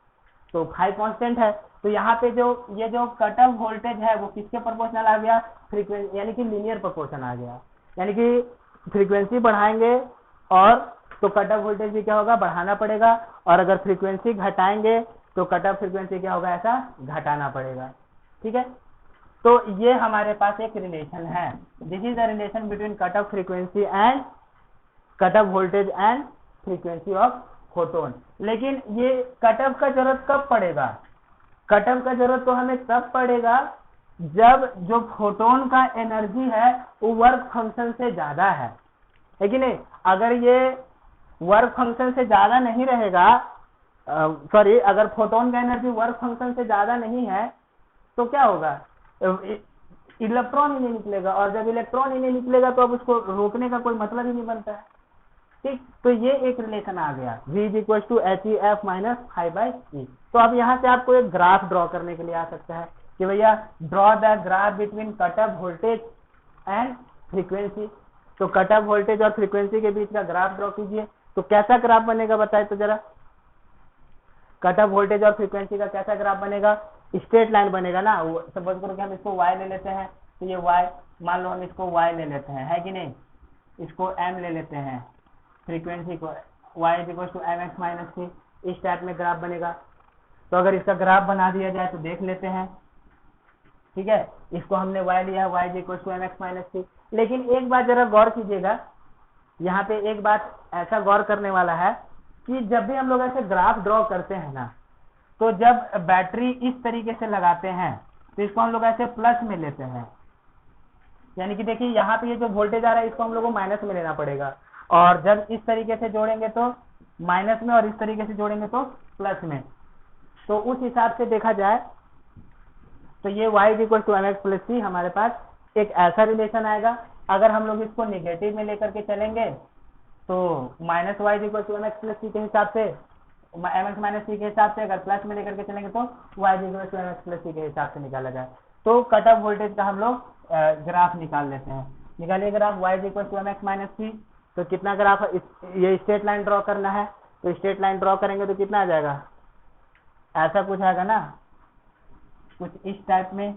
तो फाई कांस्टेंट है। तो यहाँ पे जो ये जो कट ऑफ वोल्टेज है वो किसके प्रोपोर्शनल आ गया, फ्रीक्वेंसी, यानी कि लीनियर प्रोपोर्शन आ गया, यानी कि फ्रीक्वेंसी बढ़ाएंगे और तो कट ऑफ वोल्टेज भी क्या होगा, बढ़ाना पड़ेगा, और अगर फ्रीक्वेंसी घटाएंगे तो कट ऑफ फ्रीक्वेंसी क्या होगा, ऐसा घटाना पड़ेगा। ठीक है, तो ये हमारे पास एक रिलेशन है, this is the relation between cut off frequency and cut off voltage and frequency of photon. लेकिन ये कट ऑफ का जरूरत कब पड़ेगा, कट ऑफ का जरूरत तो हमें तब पड़ेगा जब जो फोटोन का एनर्जी है वो वर्क फंक्शन से ज्यादा है कि नहीं। अगर ये वर्क फंक्शन से ज्यादा नहीं रहेगा, सॉरी, अगर फोटोन का एनर्जी वर्क फंक्शन से ज्यादा नहीं है तो क्या होगा, इलेक्ट्रॉन ही नहीं निकलेगा, और जब इलेक्ट्रॉन ही नहीं निकलेगा तो अब उसको रोकने का कोई मतलब ही नहीं बनता है। ठीक, तो ये एक रिलेशन आ गया, V is equal to HEF minus five by E. तो अब यहाँ से आपको एक ग्राफ ड्रॉ करने के लिए आ सकता है कि भैया draw the graph between cut off voltage and frequency. तो कट ऑफ वोल्टेज और फ्रीक्वेंसी के बीच का ग्राफ ड्रॉ कीजिए। तो कैसा ग्राफ बनेगा बताए तो जरा, कट ऑफ वोल्टेज और फ्रीक्वेंसी का कैसा ग्राफ बनेगा, स्ट्रेट लाइन बनेगा ना। सपोज करो कि हम इसको y ले लेते हैं, तो ये y, मान लो हम इसको y ले लेते हैं, है कि नहीं, इसको m ले लेते हैं, फ्रीक्वेंसी को y is equal to mx minus C, इस टाइप में ग्राफ बनेगा। तो अगर इसका ग्राफ बना दिया जाए तो देख लेते हैं। ठीक है, इसको हमने y लिया, y is equal to mx minus C. लेकिन एक बात जरा गौर कीजिएगा, यहाँ पे एक बात ऐसा गौर करने वाला है कि जब भी हम लोग ऐसे ग्राफ ड्रॉ करते हैं ना, तो जब बैटरी इस तरीके से लगाते हैं तो इसको हम लोग ऐसे प्लस में लेते हैं, यानी कि देखिए यहाँ पे ये जो वोल्टेज आ रहा है इसको हम लोग को माइनस में लेना पड़ेगा, और जब इस तरीके से जोड़ेंगे तो माइनस में, और इस तरीके से जोड़ेंगे तो प्लस में। तो उस हिसाब से देखा जाए तो ये y is equal to mx plus C हमारे पास एक ऐसा रिलेशन आएगा। अगर हम लोग इसको निगेटिव में लेकर के चलेंगे तो minus y is equal to mx plus C के हिसाब से, mx माइनस सी के हिसाब से, अगर प्लस में लेकर के चलेंगे तो y is equal to mx plus C के हिसाब से निकाला जाए। तो कट ऑफ वोल्टेज का हम लोग ग्राफ निकाल लेते हैं। निकालिए graph y is equal to mx minus C. तो कितना ग्राफ, ये स्ट्रेट लाइन ड्रॉ करना है, तो स्ट्रेट लाइन ड्रॉ करेंगे तो कितना आ जाएगा, ऐसा कुछ आएगा ना, कुछ इस टाइप में।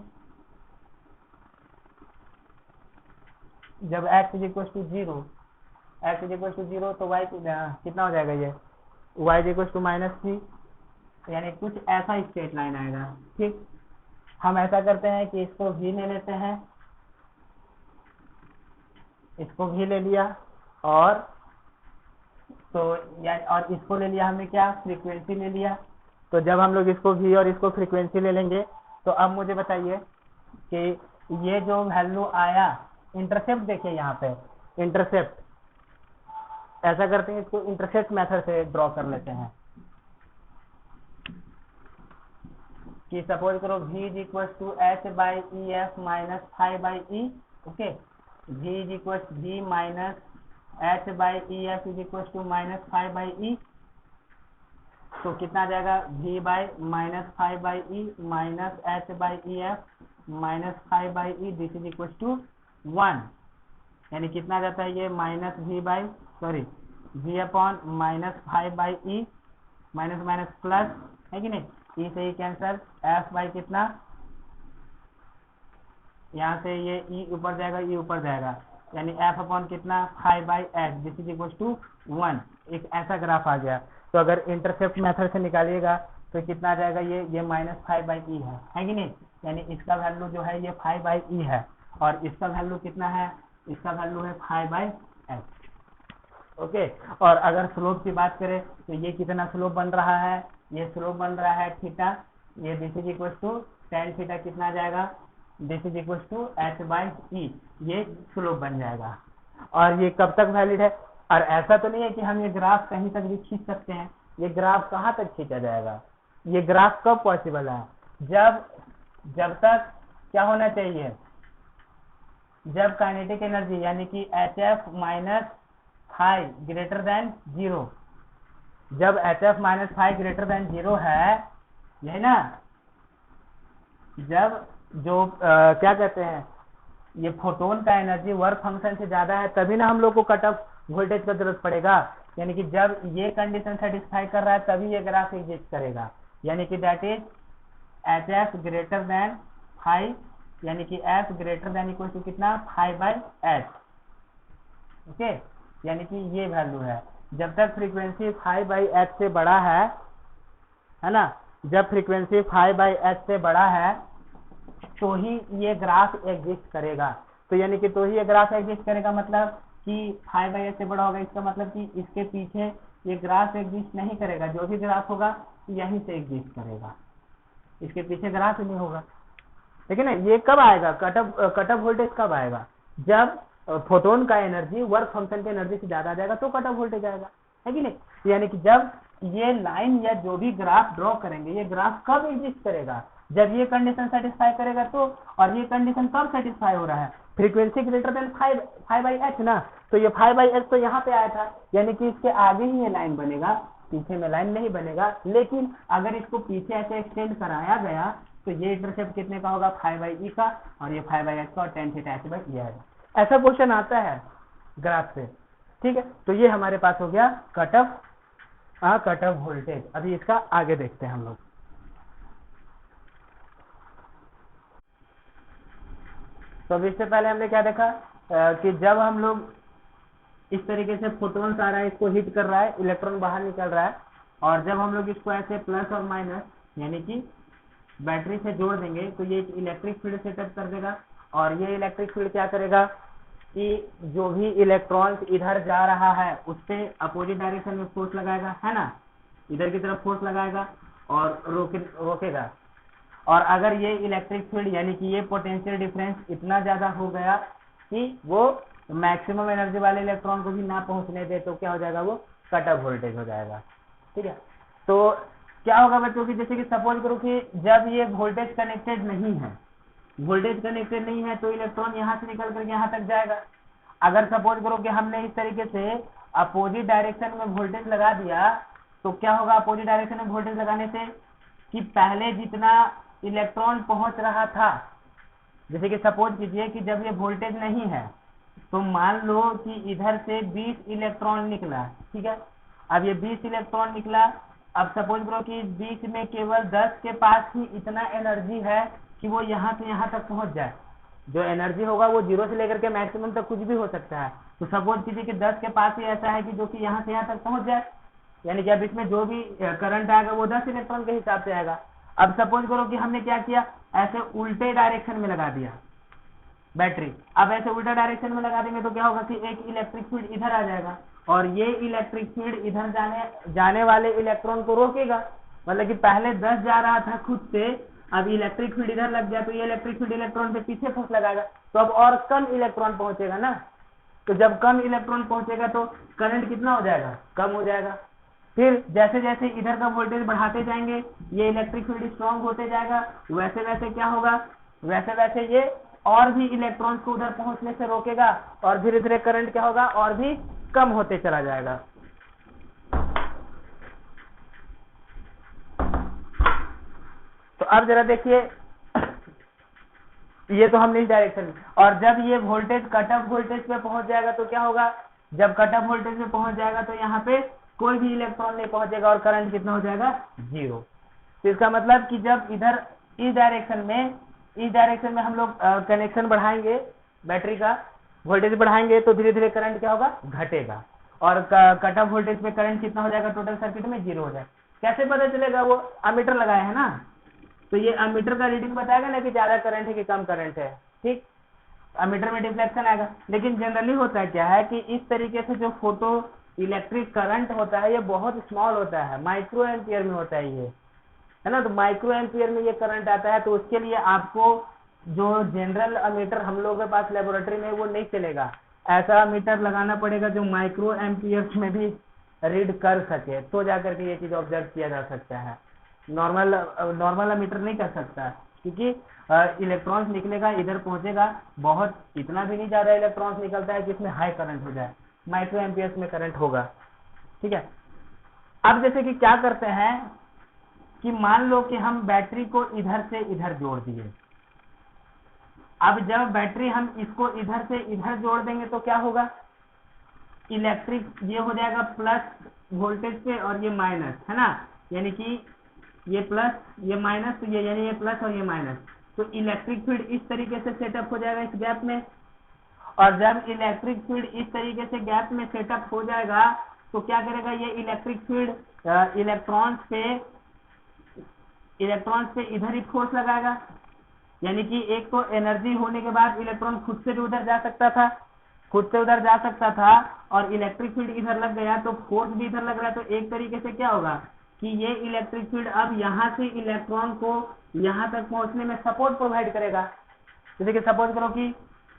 जब x is equal to zero, x is equal to zero तो y कितना हो जाएगा, ये y is equal to minus C, यानी कुछ ऐसा स्ट्रेट लाइन आएगा। ठीक, हम ऐसा करते हैं कि इसको भी ले लेते हैं, इसको भी ले लिया, और तो यानी और इसको ले लिया हमने क्या, फ्रीक्वेंसी ले लिया। तो जब हम लोग इसको भी और इसको फ्रीक्वेंसी ले लेंगे तो अब मुझे बताइए कि ये जो वैल्यू आया, इंटरसेप्ट देखिए यहाँ पे, इंटरसेप्ट ऐसा करते हैं, इसको इंटरसेप्ट मेथड से ड्रॉ कर लेते हैं कि सपोज करो v is equal to h by E F minus five by E. Okay, v is equal v minus h by E F is equal to minus five by E. तो कितना आ जाएगा, v by minus five by E minus h by E F minus five by E, this is equal to 1, यानी कितना जाता है ये माइनस v by, sorry, v upon minus five by E, minus minus plus, है कि नहीं, ई से ही कैंसर, f बाई कितना, यहाँ से ये ई ऊपर जाएगा, ई ऊपर जाएगा, यानी f अपॉन कितना, 5 by H, this is equal to 1। एक ऐसा ग्राफ आ गया। तो अगर इंटरसेप्ट मेथड से निकालिएगा तो कितना आ जाएगा, ये माइनस फाइव बाई ई है कि नहीं, यानी इसका वैल्यू जो है ये 5 बाई ई है, और इसका वैल्यू कितना है, इसका वैल्यू है 5 बाई एच। ओके, और अगर स्लोप की बात करें तो ये कितना स्लोप बन रहा है, ये स्लोप बन रहा है थीटा, ये this is equal to tan theta कितना आ जाएगा, this is equal to h/e, ये स्लोप बन जाएगा। और ये कब तक वैलिड है? और ऐसा तो नहीं है कि हम ये ग्राफ कहीं तक भी खींच सकते हैं, ये ग्राफ कहाँ तक खींचा जाएगा, ये ग्राफ कब पॉसिबल है, जब तक क्या होना चाहिए, जब काइनेटिक एनर्जी यानी कि HF minus phi greater than 0, जब HF minus phi greater than 0 है, यही ना, जब जो क्या कहते हैं, ये फोटोन का एनर्जी वर्क फंक्शन से ज्यादा है, तभी ना हम लोग को कट ऑफ वोल्टेज का जरूरत पड़ेगा। यानी कि जब ये कंडीशन सेटिस्फाई कर रहा है तभी ये ग्राफ एग्जिस्ट करेगा, यानी कि that is HF greater than phi, यानी कि F greater than equal to कितना, फाई/h। ओके, यानी कि ये वैल्यू है। जब तक फ्रीक्वेंसी फाई/h से बड़ा है ना, जब फ्रीक्वेंसी फाई/h से बड़ा है तो ही ये ग्राफ एग्जिस्ट करेगा। तो यानी कि तो ही ये ग्राफ एग्जिस्ट करेगा मतलब कि फाई/h से बड़ा होगा, इसका मतलब कि इसके पीछे ये ग्राफ एग्जिस्ट नहीं करेगा, जो भी ग्राफ होगा यहीं से एग्जिस्ट करेगा, इसके पीछे ग्राफ ही नहीं होगा। लेकिन ये कब आएगा, कट ऑफ वोल्टेज कब आएगा, जब फोटोन का एनर्जी वर्क फंक्शन की एनर्जी से ज्यादा आ जाएगा तो कट ऑफ वोल्टेज आएगा, है कि नहीं। यानी कि जब ये लाइन या जो भी ग्राफ ड्रॉ करेंगे, ये ग्राफ कब एग्जिस्ट करेगा, जब ये कंडीशन सेटिस्फाई करेगा तो। और ये कंडीशन कब सेटिस्फाई हो रहा है, फ्रीक्वेंसी ग्रेटर देन फाई/h ना, तो ये फाई/h तो यहाँ पे आया था, यानी कि इसके आगे ही ये लाइन बनेगा, पीछे में लाइन नहीं बनेगा। लेकिन अगर इसको पीछे ऐसे एक्सटेंड कराया गया तो ये इंटरसेप्ट कितने का होगा, फाई/e का, और ये फाई/h का, और tan थीटा h/e आएगा। ऐसा क्वेश्चन आता है ग्राफ से, ठीक है। तो ये हमारे पास हो गया कट ऑफ वोल्टेज। अभी इसका आगे देखते हैं हम लोग। तो अभी इससे पहले हमने क्या देखा कि जब हम लोग इस तरीके से फोटोन्स आ रहा है, इसको हिट कर रहा है, इलेक्ट्रॉन बाहर निकल रहा है, और जब हम लोग इसको ऐसे प्लस और माइनस यानी कि बैटरी से जोड़ देंगे तो ये इलेक्ट्रिक फील्ड सेटअप कर देगा। और ये इलेक्ट्रिक फील्ड क्या करेगा कि जो भी इलेक्ट्रॉन्स इधर जा रहा है उस पे अपोजिट डायरेक्शन में फोर्स लगाएगा, है ना, इधर की तरफ फोर्स लगाएगा और रोकेगा। और अगर ये इलेक्ट्रिक फील्ड यानी कि ये पोटेंशियल डिफरेंस इतना ज्यादा हो गया कि वो मैक्सिमम एनर्जी वाले इलेक्ट्रॉन को भी ना पहुंचने दे तो क्या हो जाएगा, वो कट ऑफ वोल्टेज हो जाएगा, ठीक है। तो क्या होगा बच्चों की, जैसे कि सपोज करो कि जब ये वोल्टेज कनेक्टेड नहीं है, तो इलेक्ट्रॉन यहाँ से निकल करके यहाँ तक जाएगा। अगर सपोज करो कि हमने इस तरीके से अपोजिट डायरेक्शन में वोल्टेज लगा दिया तो क्या होगा, अपोजिट डायरेक्शन में वोल्टेज लगाने से कि पहले जितना इलेक्ट्रॉन पहुंच रहा था, जैसे कि सपोज कीजिए कि जब ये वोल्टेज नहीं है तो मान लो कि इधर से 20 इलेक्ट्रॉन निकला, ठीक है। अब ये 20 इलेक्ट्रॉन निकला, अब सपोज करो कि 20 में केवल 10 के पास ही इतना एनर्जी है कि वो यहाँ से यहाँ तक पहुंच जाए। जो एनर्जी होगा वो 0 से लेकर के मैक्सिमम तक कुछ भी हो सकता है। तो सपोज कीजिए कि 10 के पास ही ऐसा है कि जो कि यहाँ से यहाँ तक पहुंच जाए, यानी कि अब इसमें जो भी करंट आएगा वो 10 इलेक्ट्रॉन के हिसाब से आएगा। अब सपोज करो कि हमने क्या किया, ऐसे उल्टे डायरेक्शन में लगा दिया बैटरी। अब ऐसे उल्टा डायरेक्शन में लगा देंगे तो क्या होगा कि एक इलेक्ट्रिक फील्ड इधर आ जाएगा और ये इलेक्ट्रिक फील्ड इधर जाने वाले इलेक्ट्रॉन को रोकेगा। मतलब कि पहले 10 जा रहा था खुद से, अब इलेक्ट्रिक फील्ड इधर लग गया तो ये इलेक्ट्रिक फील्ड इलेक्ट्रॉन से पीछे फोर्स लगाएगा, तो अब और कम इलेक्ट्रॉन पहुंचेगा ना। तो जब कम इलेक्ट्रॉन पहुंचेगा तो करंट कितना हो जाएगा, कम हो जाएगा। फिर जैसे जैसे इधर का वोल्टेज बढ़ाते जाएंगे, ये इलेक्ट्रिक फील्ड स्ट्रांग होते जाएगा, वैसे वैसे क्या होगा, वैसे वैसे ये और भी इलेक्ट्रॉन्स को उधर पहुंचने से रोकेगा और धीरे धीरे करंट क्या होगा, और भी कम होते चला जाएगा। तो अब जरा देखिए, ये तो हमने इस डायरेक्शन में, और जब ये वोल्टेज कट ऑफ वोल्टेज पे पहुंच जाएगा तो क्या होगा, जब कट ऑफ वोल्टेज पे पहुंच जाएगा तो यहाँ पे कोई भी इलेक्ट्रॉन नहीं पहुंचेगा और करंट कितना हो जाएगा, 0। तो इसका मतलब कि जब इधर इस डायरेक्शन में हम लोग कनेक्शन बढ़ाएंगे, बैटरी का वोल्टेज बढ़ाएंगे तो धीरे धीरे करंट क्या होगा, घटेगा, और कट ऑफ वोल्टेज पे करंट कितना हो जाएगा, टोटल सर्किट में 0 हो जाएगा। कैसे पता चलेगा, वो अमीटर लगाया है ना, तो ये अमीटर का रीडिंग बताएगा ना कि ज्यादा करंट है कि कम करंट है, ठीक। अमीटर में डिफ्लेक्शन आएगा। लेकिन जनरली होता है क्या है कि इस तरीके से जो फोटो इलेक्ट्रिक करंट होता है ये बहुत स्मॉल होता है, माइक्रो एम्पियर में होता है ये, है ना। तो माइक्रो एम्पियर में ये करंट आता है, तो उसके लिए आपको जो जनरल मीटर हम लोगों के पास लेबोरेटरी में वो नहीं चलेगा, ऐसा मीटर लगाना पड़ेगा जो माइक्रो एम्पियर्स में भी रीड कर सके, तो जाकर के ये चीज ऑब्जर्व किया जा सकता है। नॉर्मल मीटर नहीं कर सकता, क्योंकि इलेक्ट्रॉन्स निकलेगा, इधर पहुंचेगा, बहुत इतना भी नहीं ज्यादा इलेक्ट्रॉन्स निकलता है कि इसमें हाई करंट हो जाए, माइक्रो एम्पियर्स में करंट होगा। ठीक है। अब जैसे कि क्या करते हैं कि मान लो कि हम बैटरी को इधर से इधर जोड़ दिए। अब जब बैटरी हम इसको इधर से इधर जोड़ देंगे तो क्या होगा, इलेक्ट्रिक ये हो जाएगा प्लस वोल्टेज पे और ये माइनस, है ना, यानी कि ये प्लस ये माइनस, तो ये यानी ये प्लस और ये माइनस, तो इलेक्ट्रिक फील्ड इस तरीके से सेटअप हो जाएगा इस गैप में। और जब इलेक्ट्रिक फील्ड इस तरीके से गैप में सेटअप हो जाएगा तो क्या करेगा, ये इलेक्ट्रिक फील्ड इलेक्ट्रॉन्स पे इधर ही फोर्स लगाएगा, यानी कि एक तो एनर्जी होने के बाद इलेक्ट्रॉन खुद से भी उधर जा सकता था, और इलेक्ट्रिक फील्ड इधर लग गया तो फोर्स भी इधर लग रहा है, तो एक तरीके से क्या होगा कि ये इलेक्ट्रिक फील्ड अब यहाँ से इलेक्ट्रॉन को यहाँ तक पहुंचने में सपोर्ट प्रोवाइड करेगा। जैसे कि सपोज करो कि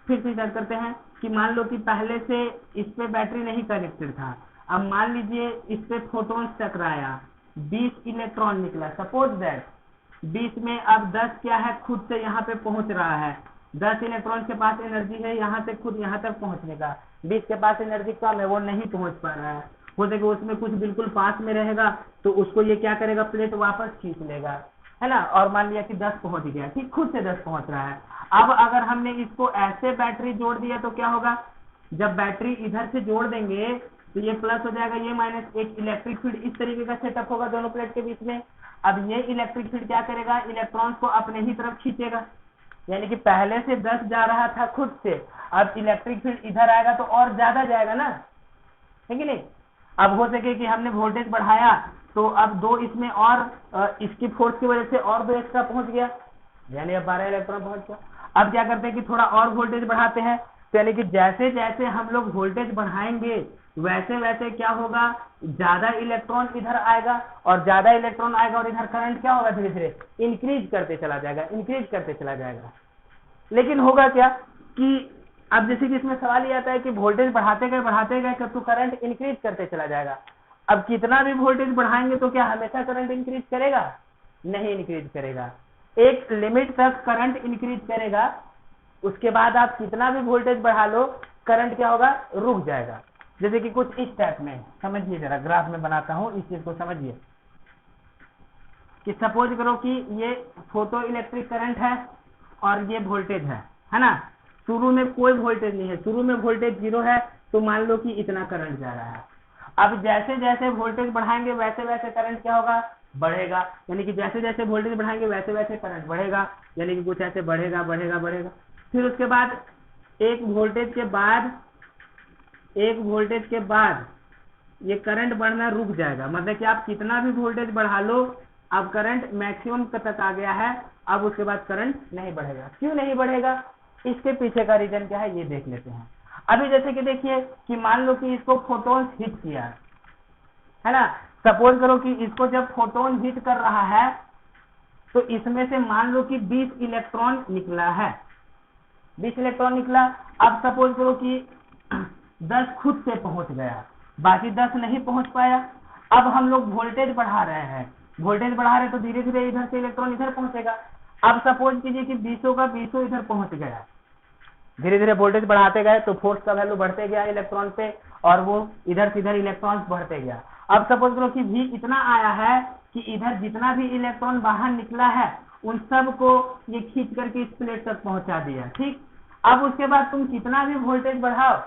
फिर से याद करते हैं कि मान लो कि पहले से इस पे बैटरी नहीं कनेक्टेड था, अब मान लीजिए इस पे फोटोन्स टकराया, 20 इलेक्ट्रॉन निकला, सपोज दैट 20 में अब 10 क्या है, खुद से यहाँ पे पहुंच रहा है, 10 इलेक्ट्रॉन के पास एनर्जी है यहाँ से खुद यहाँ तक पहुंचने का, 20 के पास एनर्जी कम है, वो नहीं पहुंच पा रहा है, हो सके उसमें कुछ बिल्कुल पास में रहेगा तो उसको ये क्या करेगा, प्लेट वापस खींच लेगा, है ना, और मान लिया कि 10 पहुंच गया, ठीक, खुद से 10 पहुंच रहा है। अब अगर हमने इसको ऐसे बैटरी जोड़ दिया तो क्या होगा, जब बैटरी इधर से जोड़ देंगे तो ये प्लस हो जाएगा, ये माइनस, एक इलेक्ट्रिक फील्ड इस तरीके का सेटअप होगा दोनों प्लेट के बीच में। अब ये इलेक्ट्रिक फील्ड क्या करेगा, इलेक्ट्रॉन्स को अपने ही तरफ खींचेगा, यानी कि पहले से 10 जा रहा था खुद से, अब इलेक्ट्रिक फील्ड इधर आएगा तो और ज्यादा जाएगा ना, है कि नहीं। अब हो सके कि हमने वोल्टेज बढ़ाया तो अब 2 इसमें और इसकी फोर्स की वजह से और 2 एक्स्ट्रा पहुंच गया, यानी अब 12 इलेक्ट्रॉन पहुंच गया। अब क्या करते हैं कि थोड़ा और वोल्टेज बढ़ाते हैं, तो यानी कि जैसे जैसे हम लोग वोल्टेज बढ़ाएंगे वैसे वैसे क्या होगा, ज्यादा इलेक्ट्रॉन इधर आएगा, और ज्यादा इलेक्ट्रॉन आएगा और इधर करंट क्या होगा, धीरे धीरे इंक्रीज करते चला जाएगा। लेकिन होगा क्या कि अब जैसे कि इसमें सवाल ये आता है कि वोल्टेज बढ़ाते गए तो करंट इंक्रीज करते चला जाएगा। अब कितना भी वोल्टेज बढ़ाएंगे तो क्या हमेशा करंट इंक्रीज करेगा, नहीं इंक्रीज करेगा, एक लिमिट तक करंट इंक्रीज करेगा, उसके बाद आप कितना भी वोल्टेज बढ़ा लो करंट क्या होगा, रुक जाएगा। जैसे कि कुछ इस टाइप में समझिए, जरा ग्राफ में बनाता हूं, इस चीज को समझिए कि सपोज करो कि ये फोटो इलेक्ट्रिक करंट है और ये वोल्टेज है ना, शुरू में कोई वोल्टेज नहीं है, शुरू में वोल्टेज 0 है, तो मान लो कि इतना करंट जा रहा है। अब जैसे जैसे वोल्टेज बढ़ाएंगे वैसे वैसे करंट क्या होगा, बढ़ेगा, यानी कि जैसे जैसे वोल्टेज बढ़ाएंगे वैसे वैसे करंट बढ़ेगा, यानी कि कुछ ऐसे बढ़ेगा। फिर उसके बाद एक वोल्टेज के बाद ये करंट बढ़ना रुक जाएगा, मतलब कि आप कितना भी वोल्टेज बढ़ा लो अब करंट मैक्सिमम तक आ गया है, अब उसके बाद करंट नहीं बढ़ेगा। क्यों नहीं बढ़ेगा, इसके पीछे का रीजन क्या है ये देख लेते हैं। अभी जैसे कि देखिए कि मान लो कि इसको फोटोन हिट किया है ना, सपोज करो कि इसको जब फोटोन हिट कर रहा है तो इसमें से मान लो कि 20 इलेक्ट्रॉन निकला है, 20 इलेक्ट्रॉन निकला। अब सपोज करो कि 10 खुद से पहुंच गया, बाकी 10 नहीं पहुंच पाया। अब हम लोग वोल्टेज बढ़ा रहे हैं तो धीरे धीरे इधर से इलेक्ट्रॉन इधर पहुंचेगा। अब सपोज कीजिए कि 20 का 20 इधर पहुंच गया, धीरे धीरे वोल्टेज बढ़ाते गए तो फोर्स का वैल्यू बढ़ते गया इलेक्ट्रॉन पे, और वो इधर से इधर इलेक्ट्रॉन बढ़ते गया। अब सपोज करो कि V इतना आया है कि इधर जितना भी इलेक्ट्रॉन बाहर निकला है उन सब को ये खींच करके इस प्लेट तक पहुंचा दिया, ठीक। अब उसके बाद तुम कितना भी वोल्टेज बढ़ाओ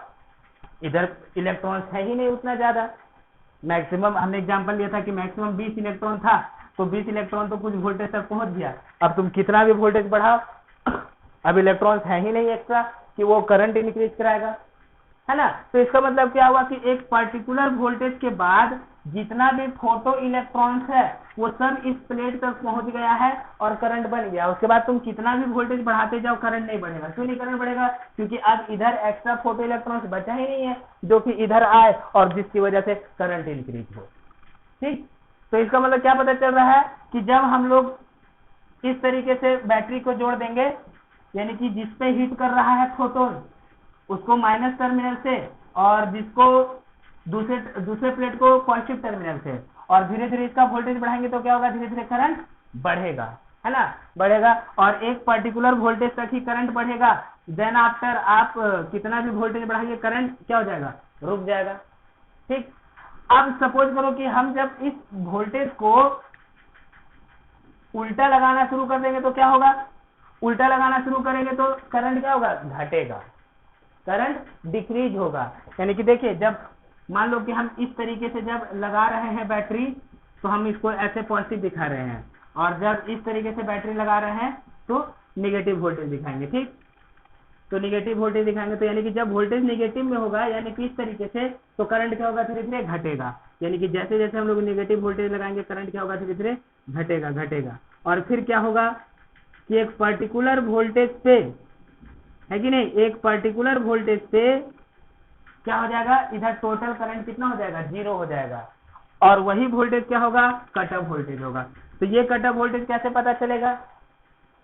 इधर इलेक्ट्रॉन है ही नहीं उतना ज्यादा, मैक्सिमम हमने एग्जांपल लिया था कि मैक्सिमम 20 इलेक्ट्रॉन था, तो 20 इलेक्ट्रॉन तो कुछ वोल्टेज तक पहुंच गया। अब तुम कितना भी वोल्टेज बढ़ाओ अब इलेक्ट्रॉन्स है ही नहीं एक्स्ट्रा कि वो करंट इंक्रीज कराएगा, है ना। तो इसका मतलब क्या हुआ कि एक पर्टिकुलर वोल्टेज के बाद जितना भी फोटो इलेक्ट्रॉन्स है वो सब इस प्लेट तक पहुंच गया है और करंट बन गया। उसके बाद तुम कितना भी वोल्टेज बढ़ाते जाओ करंट नहीं बढ़ेगा। क्यों नहीं करंट बढ़ेगा, क्योंकि अब इधर एक्स्ट्रा फोटो इलेक्ट्रॉन्स बचा ही नहीं है जो कि इधर आए और जिसकी वजह से करंट इंक्रीज हो, ठीक। तो इसका मतलब क्या पता चल रहा है कि जब हम लोग इस तरीके से बैटरी को जोड़ देंगे, यानी कि जिस पे हीट कर रहा है फोटोन उसको माइनस टर्मिनल से, और जिसको दूसरे प्लेट को पॉजिटिव टर्मिनल से, और धीरे धीरे इसका वोल्टेज बढ़ाएंगे तो क्या होगा, धीरे धीरे करंट बढ़ेगा, है ना, बढ़ेगा, और एक पर्टिकुलर वोल्टेज तक ही करंट बढ़ेगा। देन आफ्टर आप कितना भी वोल्टेज बढ़ाएंगे करंट क्या हो जाएगा, रुक जाएगा। ठीक, अब सपोज करो कि हम जब इस वोल्टेज को उल्टा लगाना शुरू कर देंगे तो क्या होगा, उल्टा लगाना शुरू करेंगे तो करंट क्या होगा, घटेगा, करंट डिक्रीज होगा। यानी कि देखिए, जब मान लो कि हम इस तरीके से जब लगा रहे हैं बैटरी, तो हम इसको ऐसे पॉजिटिव दिखा रहे हैं, और जब इस तरीके से बैटरी लगा रहे हैं तो निगेटिव वोल्टेज दिखाएंगे। ठीक, तो निगेटिव वोल्टेज दिखाएंगे, तो यानी कि जब वोल्टेज निगेटिव में होगा, यानी कि इस तरीके से, तो करंट क्या होगा, धीरे धीरे घटेगा। यानी कि जैसे जैसे हम लोग निगेटिव वोल्टेज लगाएंगे करंट क्या होगा, धीरे धीरे घटेगा। और फिर क्या होगा कि एक पर्टिकुलर वोल्टेज पे, है कि नहीं, एक पर्टिकुलर वोल्टेज पे क्या हो जाएगा, इधर टोटल करंट कितना हो जाएगा, 0 हो जाएगा, और वही वोल्टेज क्या होगा, कट ऑफ वोल्टेज होगा। तो ये कट ऑफ वोल्टेज कैसे पता चलेगा,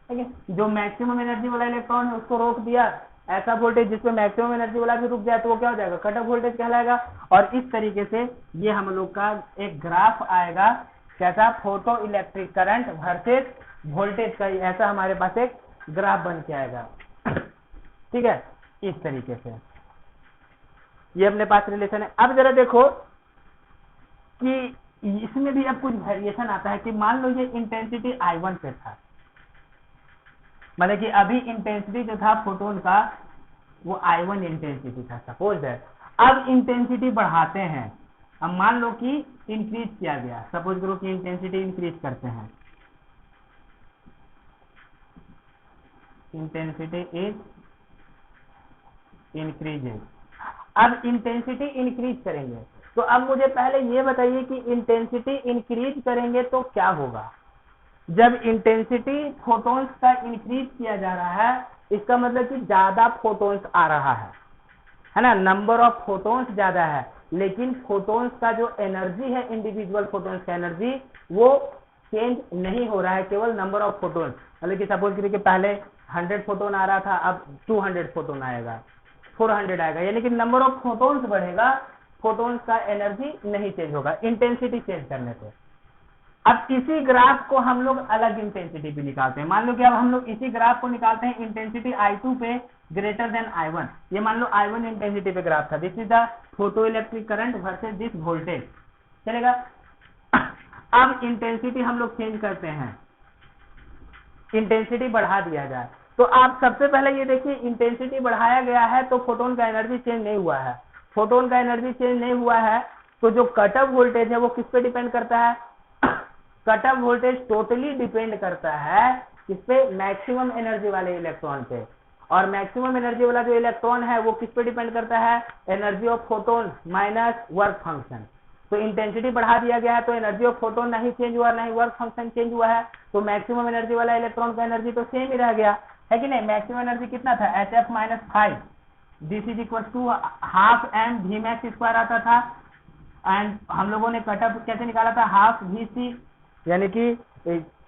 ठीक है, जो मैक्सिमम एनर्जी वाला इलेक्ट्रॉन है उसको रोक दिया, ऐसा वोल्टेज जिसमें मैक्सिमम एनर्जी वाला भी रुक जाए तो वो क्या हो जाएगा, कट ऑफ वोल्टेज कहलाएगा। और इस तरीके से ये हम लोग का एक ग्राफ आएगा, कैसा, photo electric current versus voltage का, ऐसा हमारे पास एक ग्राफ बन के आएगा। ठीक है, इस तरीके से ये अपने पास रिलेशन है। अब जरा देखो कि इसमें भी अब कुछ वेरिएशन आता है कि मान लो ये इंटेंसिटी I1 पे था, मतलब कि अभी इंटेंसिटी जो था फोटोन का वो I1 इंटेंसिटी था, सपोज दैट। अब इंटेंसिटी बढ़ाते हैं, अब मान लो कि इंक्रीज किया गया, सपोज करो कि इंटेंसिटी इंक्रीज करते हैं, इंटेंसिटी इज इंक्रीजिंग। अब इंटेंसिटी इंक्रीज करेंगे, तो अब मुझे पहले ये बताइए कि इंटेंसिटी इंक्रीज करेंगे तो क्या होगा। जब इंटेंसिटी फोटोन्स का इंक्रीज किया जा रहा है, इसका मतलब कि ज्यादा फोटोन्स आ रहा है ना, नंबर ऑफ फोटोन्स ज्यादा है, लेकिन फोटोन्स का जो एनर्जी है, इंडिविजुअल फोटोन्स का एनर्जी वो चेंज नहीं हो रहा है, केवल नंबर ऑफ फोटोन्स, मतलब कि सपोज करिए कि पहले 100 फोटोन आ रहा था, अब 200 फोटोन आएगा, 400 आएगा, यानी कि नंबर ऑफ फोटोन्स बढ़ेगा, फोटोन्स का एनर्जी नहीं चेंज होगा इंटेंसिटी चेंज करने से। अब इसी ग्राफ को हम लोग अलग इंटेंसिटी पे निकालते हैं, मान लो कि अब हम लोग इसी ग्राफ को निकालते हैं इंटेंसिटी I2 पे ग्रेटर देन I1, ये मान लो I1 इंटेंसिटी पे ग्राफ था, this is the photo electric current versus this voltage, चलेगा। अब इंटेंसिटी हम लोग चेंज करते हैं, इंटेंसिटी बढ़ा दिया जाए, तो आप सबसे पहले ये देखिए, इंटेंसिटी बढ़ाया गया है तो फोटोन का एनर्जी चेंज नहीं हुआ है, फोटोन का एनर्जी चेंज नहीं हुआ है, तो जो कट ऑफ वोल्टेज है वो किस पे डिपेंड करता है, cut off voltage totally depend करता है किस पे, मैक्सिमम एनर्जी वाले इलेक्ट्रॉन पे, और मैक्सिमम एनर्जी वाला जो इलेक्ट्रॉन है वो किस पे डिपेंड करता है, energy of photon minus work function. तो इंटेंसिटी बढ़ा दिया गया है तो एनर्जी ऑफ फोटोन नहीं चेंज हुआ, नहीं वर्क फंक्शन चेंज हुआ है, तो मैक्सिमम एनर्जी वाला इलेक्ट्रॉन का एनर्जी तो सेम ही रह गया, है कि नहीं। मैक्सिमम एनर्जी कितना था, HF minus 5, this is equal to half M V max square आता था, एंड हम लोगों ने कट ऑफ कैसे निकाला था, हाफ VC, यानी कि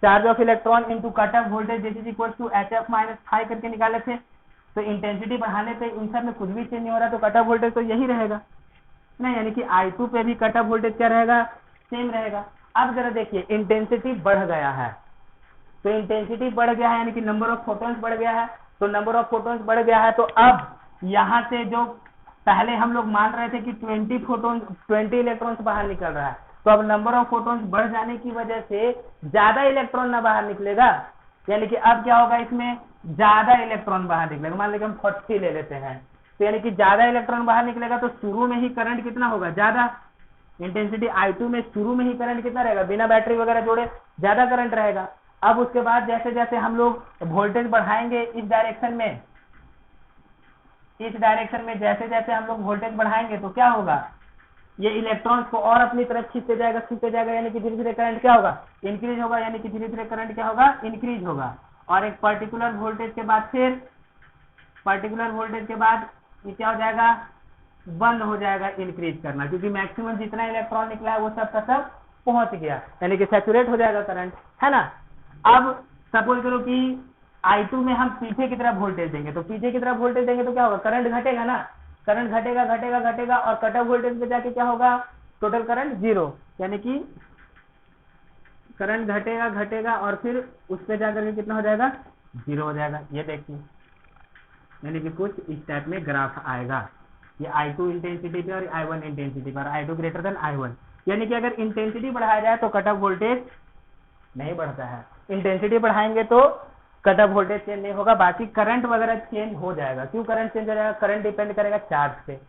charge of electron into cut off voltage this is equal to HF minus 5 करके निकाले थे। तो इंटेंसिटी बढ़ाने पे इन सब में कुछ भी चेंज नहीं हो रहा, तो कट ऑफ वोल्टेज तो यही रहेगा नहीं, यानी कि I2 पे भी कट ऑफ वोल्टेज क्या रहेगा, सेम रहेगा। अब जरा देखिए, इंटेंसिटी बढ़ गया है, तो इंटेंसिटी बढ़ गया है यानी कि नंबर ऑफ फोटोन्स बढ़ गया है, तो नंबर ऑफ फोटोन्स बढ़ गया है, तो अब यहाँ से जो पहले हम लोग मान रहे थे कि 20 इलेक्ट्रॉन्स बाहर निकल रहा है, तो अब नंबर ऑफ फोटोन्स बढ़ जाने की वजह से ज्यादा इलेक्ट्रॉन ना बाहर निकलेगा, यानी कि अब क्या होगा, इसमें ज्यादा इलेक्ट्रॉन बाहर निकलेगा। मान लीजिए हम 40 ले लेते हैं, तो यानी कि ज्यादा इलेक्ट्रॉन बाहर निकलेगा, तो शुरू में ही करंट कितना होगा, ज्यादा। इंटेंसिटी I2 में शुरू में ही करंट कितना रहेगा, बिना बैटरी वगैरह जोड़े ज्यादा करंट रहेगा। अब उसके बाद जैसे जैसे हम लोग वोल्टेज बढ़ाएंगे इस डायरेक्शन में जैसे जैसे हम लोग वोल्टेज बढ़ाएंगे तो क्या होगा, ये इलेक्ट्रॉन्स को और अपनी तरफ खींचते जाएगा, यानी कि धीरे धीरे करंट क्या होगा, इंक्रीज होगा, यानी कि धीरे धीरे करंट क्या होगा, इंक्रीज होगा। और एक पर्टिकुलर वोल्टेज के बाद ये क्या हो जाएगा, बंद हो जाएगा इंक्रीज करना, क्योंकि मैक्सिमम जितना इलेक्ट्रॉन निकला है वो सब का सब पहुंच गया, यानी कि सैचुरेट हो जाएगा करंट, है ना। अब सपोज करो कि I2 में हम पीछे की तरफ वोल्टेज देंगे, तो पीछे की तरफ वोल्टेज देंगे तो क्या होगा, करंट घटेगा ना, करंट घटेगा घटेगा घटेगा और कट ऑफ वोल्टेज पे जाके क्या होगा, टोटल करंट 0, यानी कि करंट घटेगा घटेगा और फिर उस पे जाकर के कितना हो जाएगा, 0 हो जाएगा। ये देखिए, यानी कि कुछ इस टाइप में ग्राफ आएगा, ये I2 इंटेंसिटी पे और I1 इंटेंसिटी पर, I2 ग्रेटर देन I1, यानी कि अगर इंटेंसिटी बढ़ाया जाए तो कट ऑफ वोल्टेज नहीं बढ़ता है, इंटेंसिटी बढ़ाएंगे तो कट ऑफ वोल्टेज चेंज नहीं होगा, बाकी करंट वगैरह चेंज हो जाएगा। क्यों करंट चेंज हो जाएगा, करंट डिपेंड करेगा चार्ज पे,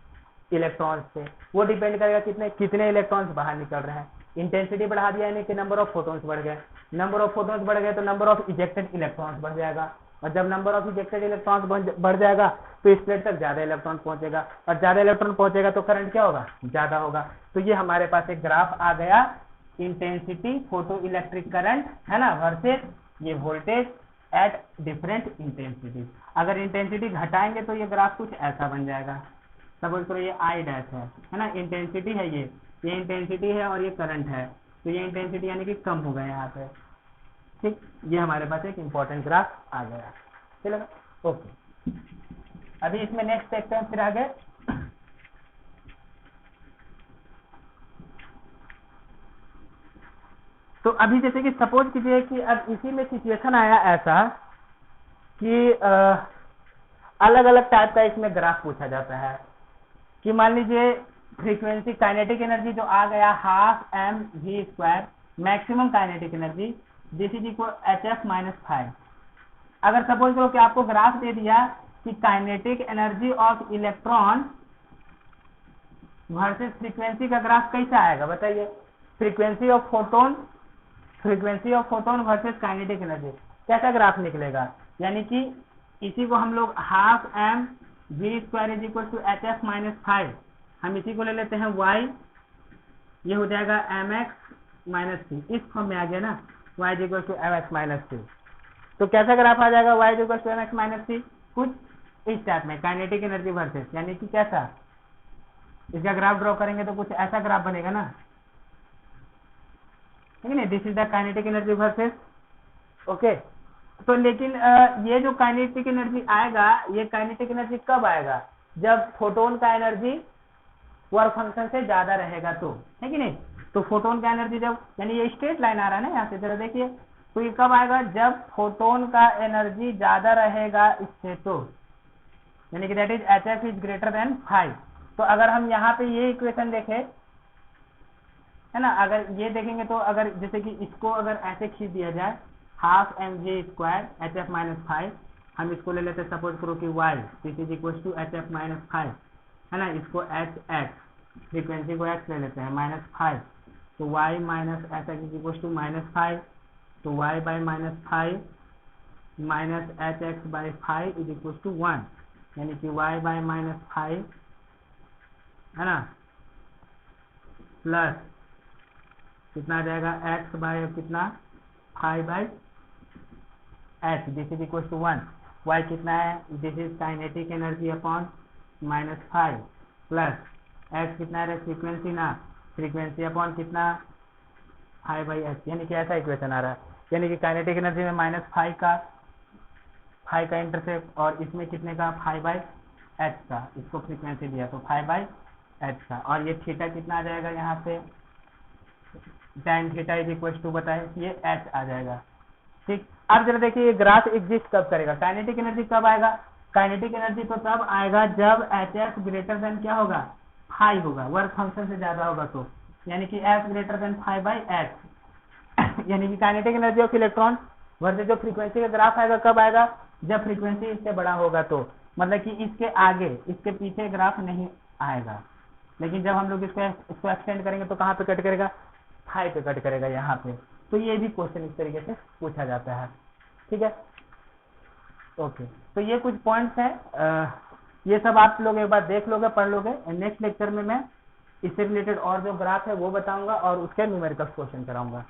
इलेक्ट्रॉन्स पे, वो डिपेंड करेगा कितने इलेक्ट्रॉन्स बाहर निकल रहे हैं। इंटेंसिटी बढ़ा दिया यानी कि नंबर ऑफ फोटॉन्स बढ़ गए, नंबर ऑफ फोटॉन्स बढ़ गए तो नंबर ऑफ इजेक्टेड इलेक्ट्रॉन्स बढ़ जाएगा, और जब नंबर ऑफ इजेक्टेड इलेक्ट्रॉन्स बढ़ जाएगा तो इस प्लेट तक ज्यादा इलेक्ट्रॉन पहुंचेगा, और ज्यादा इलेक्ट्रॉन पहुंचेगा तो करंट क्या होगा, ज्यादा होगा। तो ये हमारे पास एक ग्राफ आ गया, इंटेंसिटी फोटो इलेक्ट्रिक करंट, है ना, वर्सेस ये वोल्टेज एट डिफरेंट इंटेंसिटी। अगर इंटेंसिटी घटाएंगे तो ये ग्राफ कुछ ऐसा बन जाएगा। सपोज करो ये I डैश है ना, इंटेंसिटी है, ये इंटेंसिटी है और ये करंट है, तो ये इंटेंसिटी यानी कि कम हो गया यहाँ पे, ठीक। ये हमारे पास एक इंपॉर्टेंट ग्राफ आ गया, चलेगा, ओके। अभी इसमें नेक्स्ट देखते हैं फिर आगे। तो अभी जैसे कि सपोज कीजिए कि अब इसी में सिचुएशन आया ऐसा कि अलग अलग टाइप का इसमें ग्राफ पूछा जाता है, कि मान लीजिए फ्रीक्वेंसी काइनेटिक एनर्जी जो आ गया ½mv², maximum kinetic energy, this is equal HF - 5। अगर सपोज करो कि आपको ग्राफ दे दिया कि kinetic energy of electron versus frequency का ग्राफ कैसा आएगा, बताइए। Frequency of photon versus kinetic energy, कैसा ग्राफ निकलेगा, यानी कि इसी को हम लोग ½mv² = HF - 5, हम इसी को ले लेते हैं y, ये हो जाएगा mx - c, इस फॉर्म में आ गया ना, y = mx - c। तो कैसा ग्राफ आ जाएगा, y = mx - c, कुछ इस टाइप में, काइनेटिक एनर्जी वर्सेस, यानी कि कैसा, इसका ग्राफ ड्रॉ करेंगे तो कुछ ऐसा ग्राफ बनेगा ना, ठीक है ना, this is the kinetic energy versus, okay. तो लेकिन ये जो काइनेटिक एनर्जी आएगा, ये काइनेटिक एनर्जी कब आएगा, जब फोटोन का एनर्जी वर्क फंक्शन से ज्यादा रहेगा, तो है कि नहीं। तो फोटोन का एनर्जी जब, यानी ये स्ट्रेट लाइन आ रहा है ना यहाँ से, जरा देखिए, तो ये कब आएगा, जब फोटोन का एनर्जी ज्यादा रहेगा इससे, तो यानी कि दैट इज HF > 5। तो अगर हम यहाँ पे ये इक्वेशन देखें, है ना, अगर ये देखेंगे तो अगर जैसे कि इसको अगर ऐसे खींच दिया जाए ½ mv² HF - 5, हम इसको ले लेते हैं, सपोज करो कि y, this is equal to HF - 5, है ना, इसको HX, फ्रीक्वेंसी को x ले लेते हैं, -5, तो y - HX = -5, तो y by -5 minus HX by 5 is equals to 1, यानी कि y by -5, है ना, प्लस कितना आ जाएगा, x बाय कितना 5 by h, this is equal to 1, y कितना है, this is kinetic energy upon -5 plus x कितना है, फ्रीक्वेंसी ना, फ्रीक्वेंसी अपॉन कितना 5 by h, यानी कि ऐसा इक्वेशन आ रहा है, यानी कि काइनेटिक एनर्जी में -5 का इंटरसेप्ट और इसमें कितने का 5 by h का, इसको फ्रीक्वेंसी दिया तो 5 by h का, और ये थीटा कितना आ जाएगा यहाँ पे, tan theta is equal to बताए, ये h आ जाएगा, ठीक। अब जरा देखिए ये ग्राफ एग्जिस्ट कब करेगा, काइनेटिक एनर्जी कब आएगा, काइनेटिक एनर्जी तो तब आएगा जब HF ग्रेटर देन क्या होगा 5 होगा, वर्क फंक्शन से ज्यादा होगा, तो यानी कि F greater then 5 by h, यानी कि kinetic energy of electron versus जो फ्रीक्वेंसी का ग्राफ आएगा कब आएगा, जब फ्रीक्वेंसी इससे बड़ा होगा, तो मतलब कि इसके आगे इसके पीछे ग्राफ नहीं आएगा, लेकिन जब हम लोग इसको एक्सटेंड करेंगे तो कहाँ पे कट करेगा, 5 पे कट करेगा यहाँ पे। तो ये भी क्वेश्चन इस तरीके से पूछा जाता है, ठीक है, ओके। तो ये कुछ पॉइंट्स हैं, ये सब आप लोग एक बार देख लोगे, पढ़ लोगे, नेक्स्ट लेक्चर में मैं इससे रिलेटेड और जो ग्राफ है वो बताऊंगा और उसके न्यूमेरिकल क्वेश्चन कराऊंगा।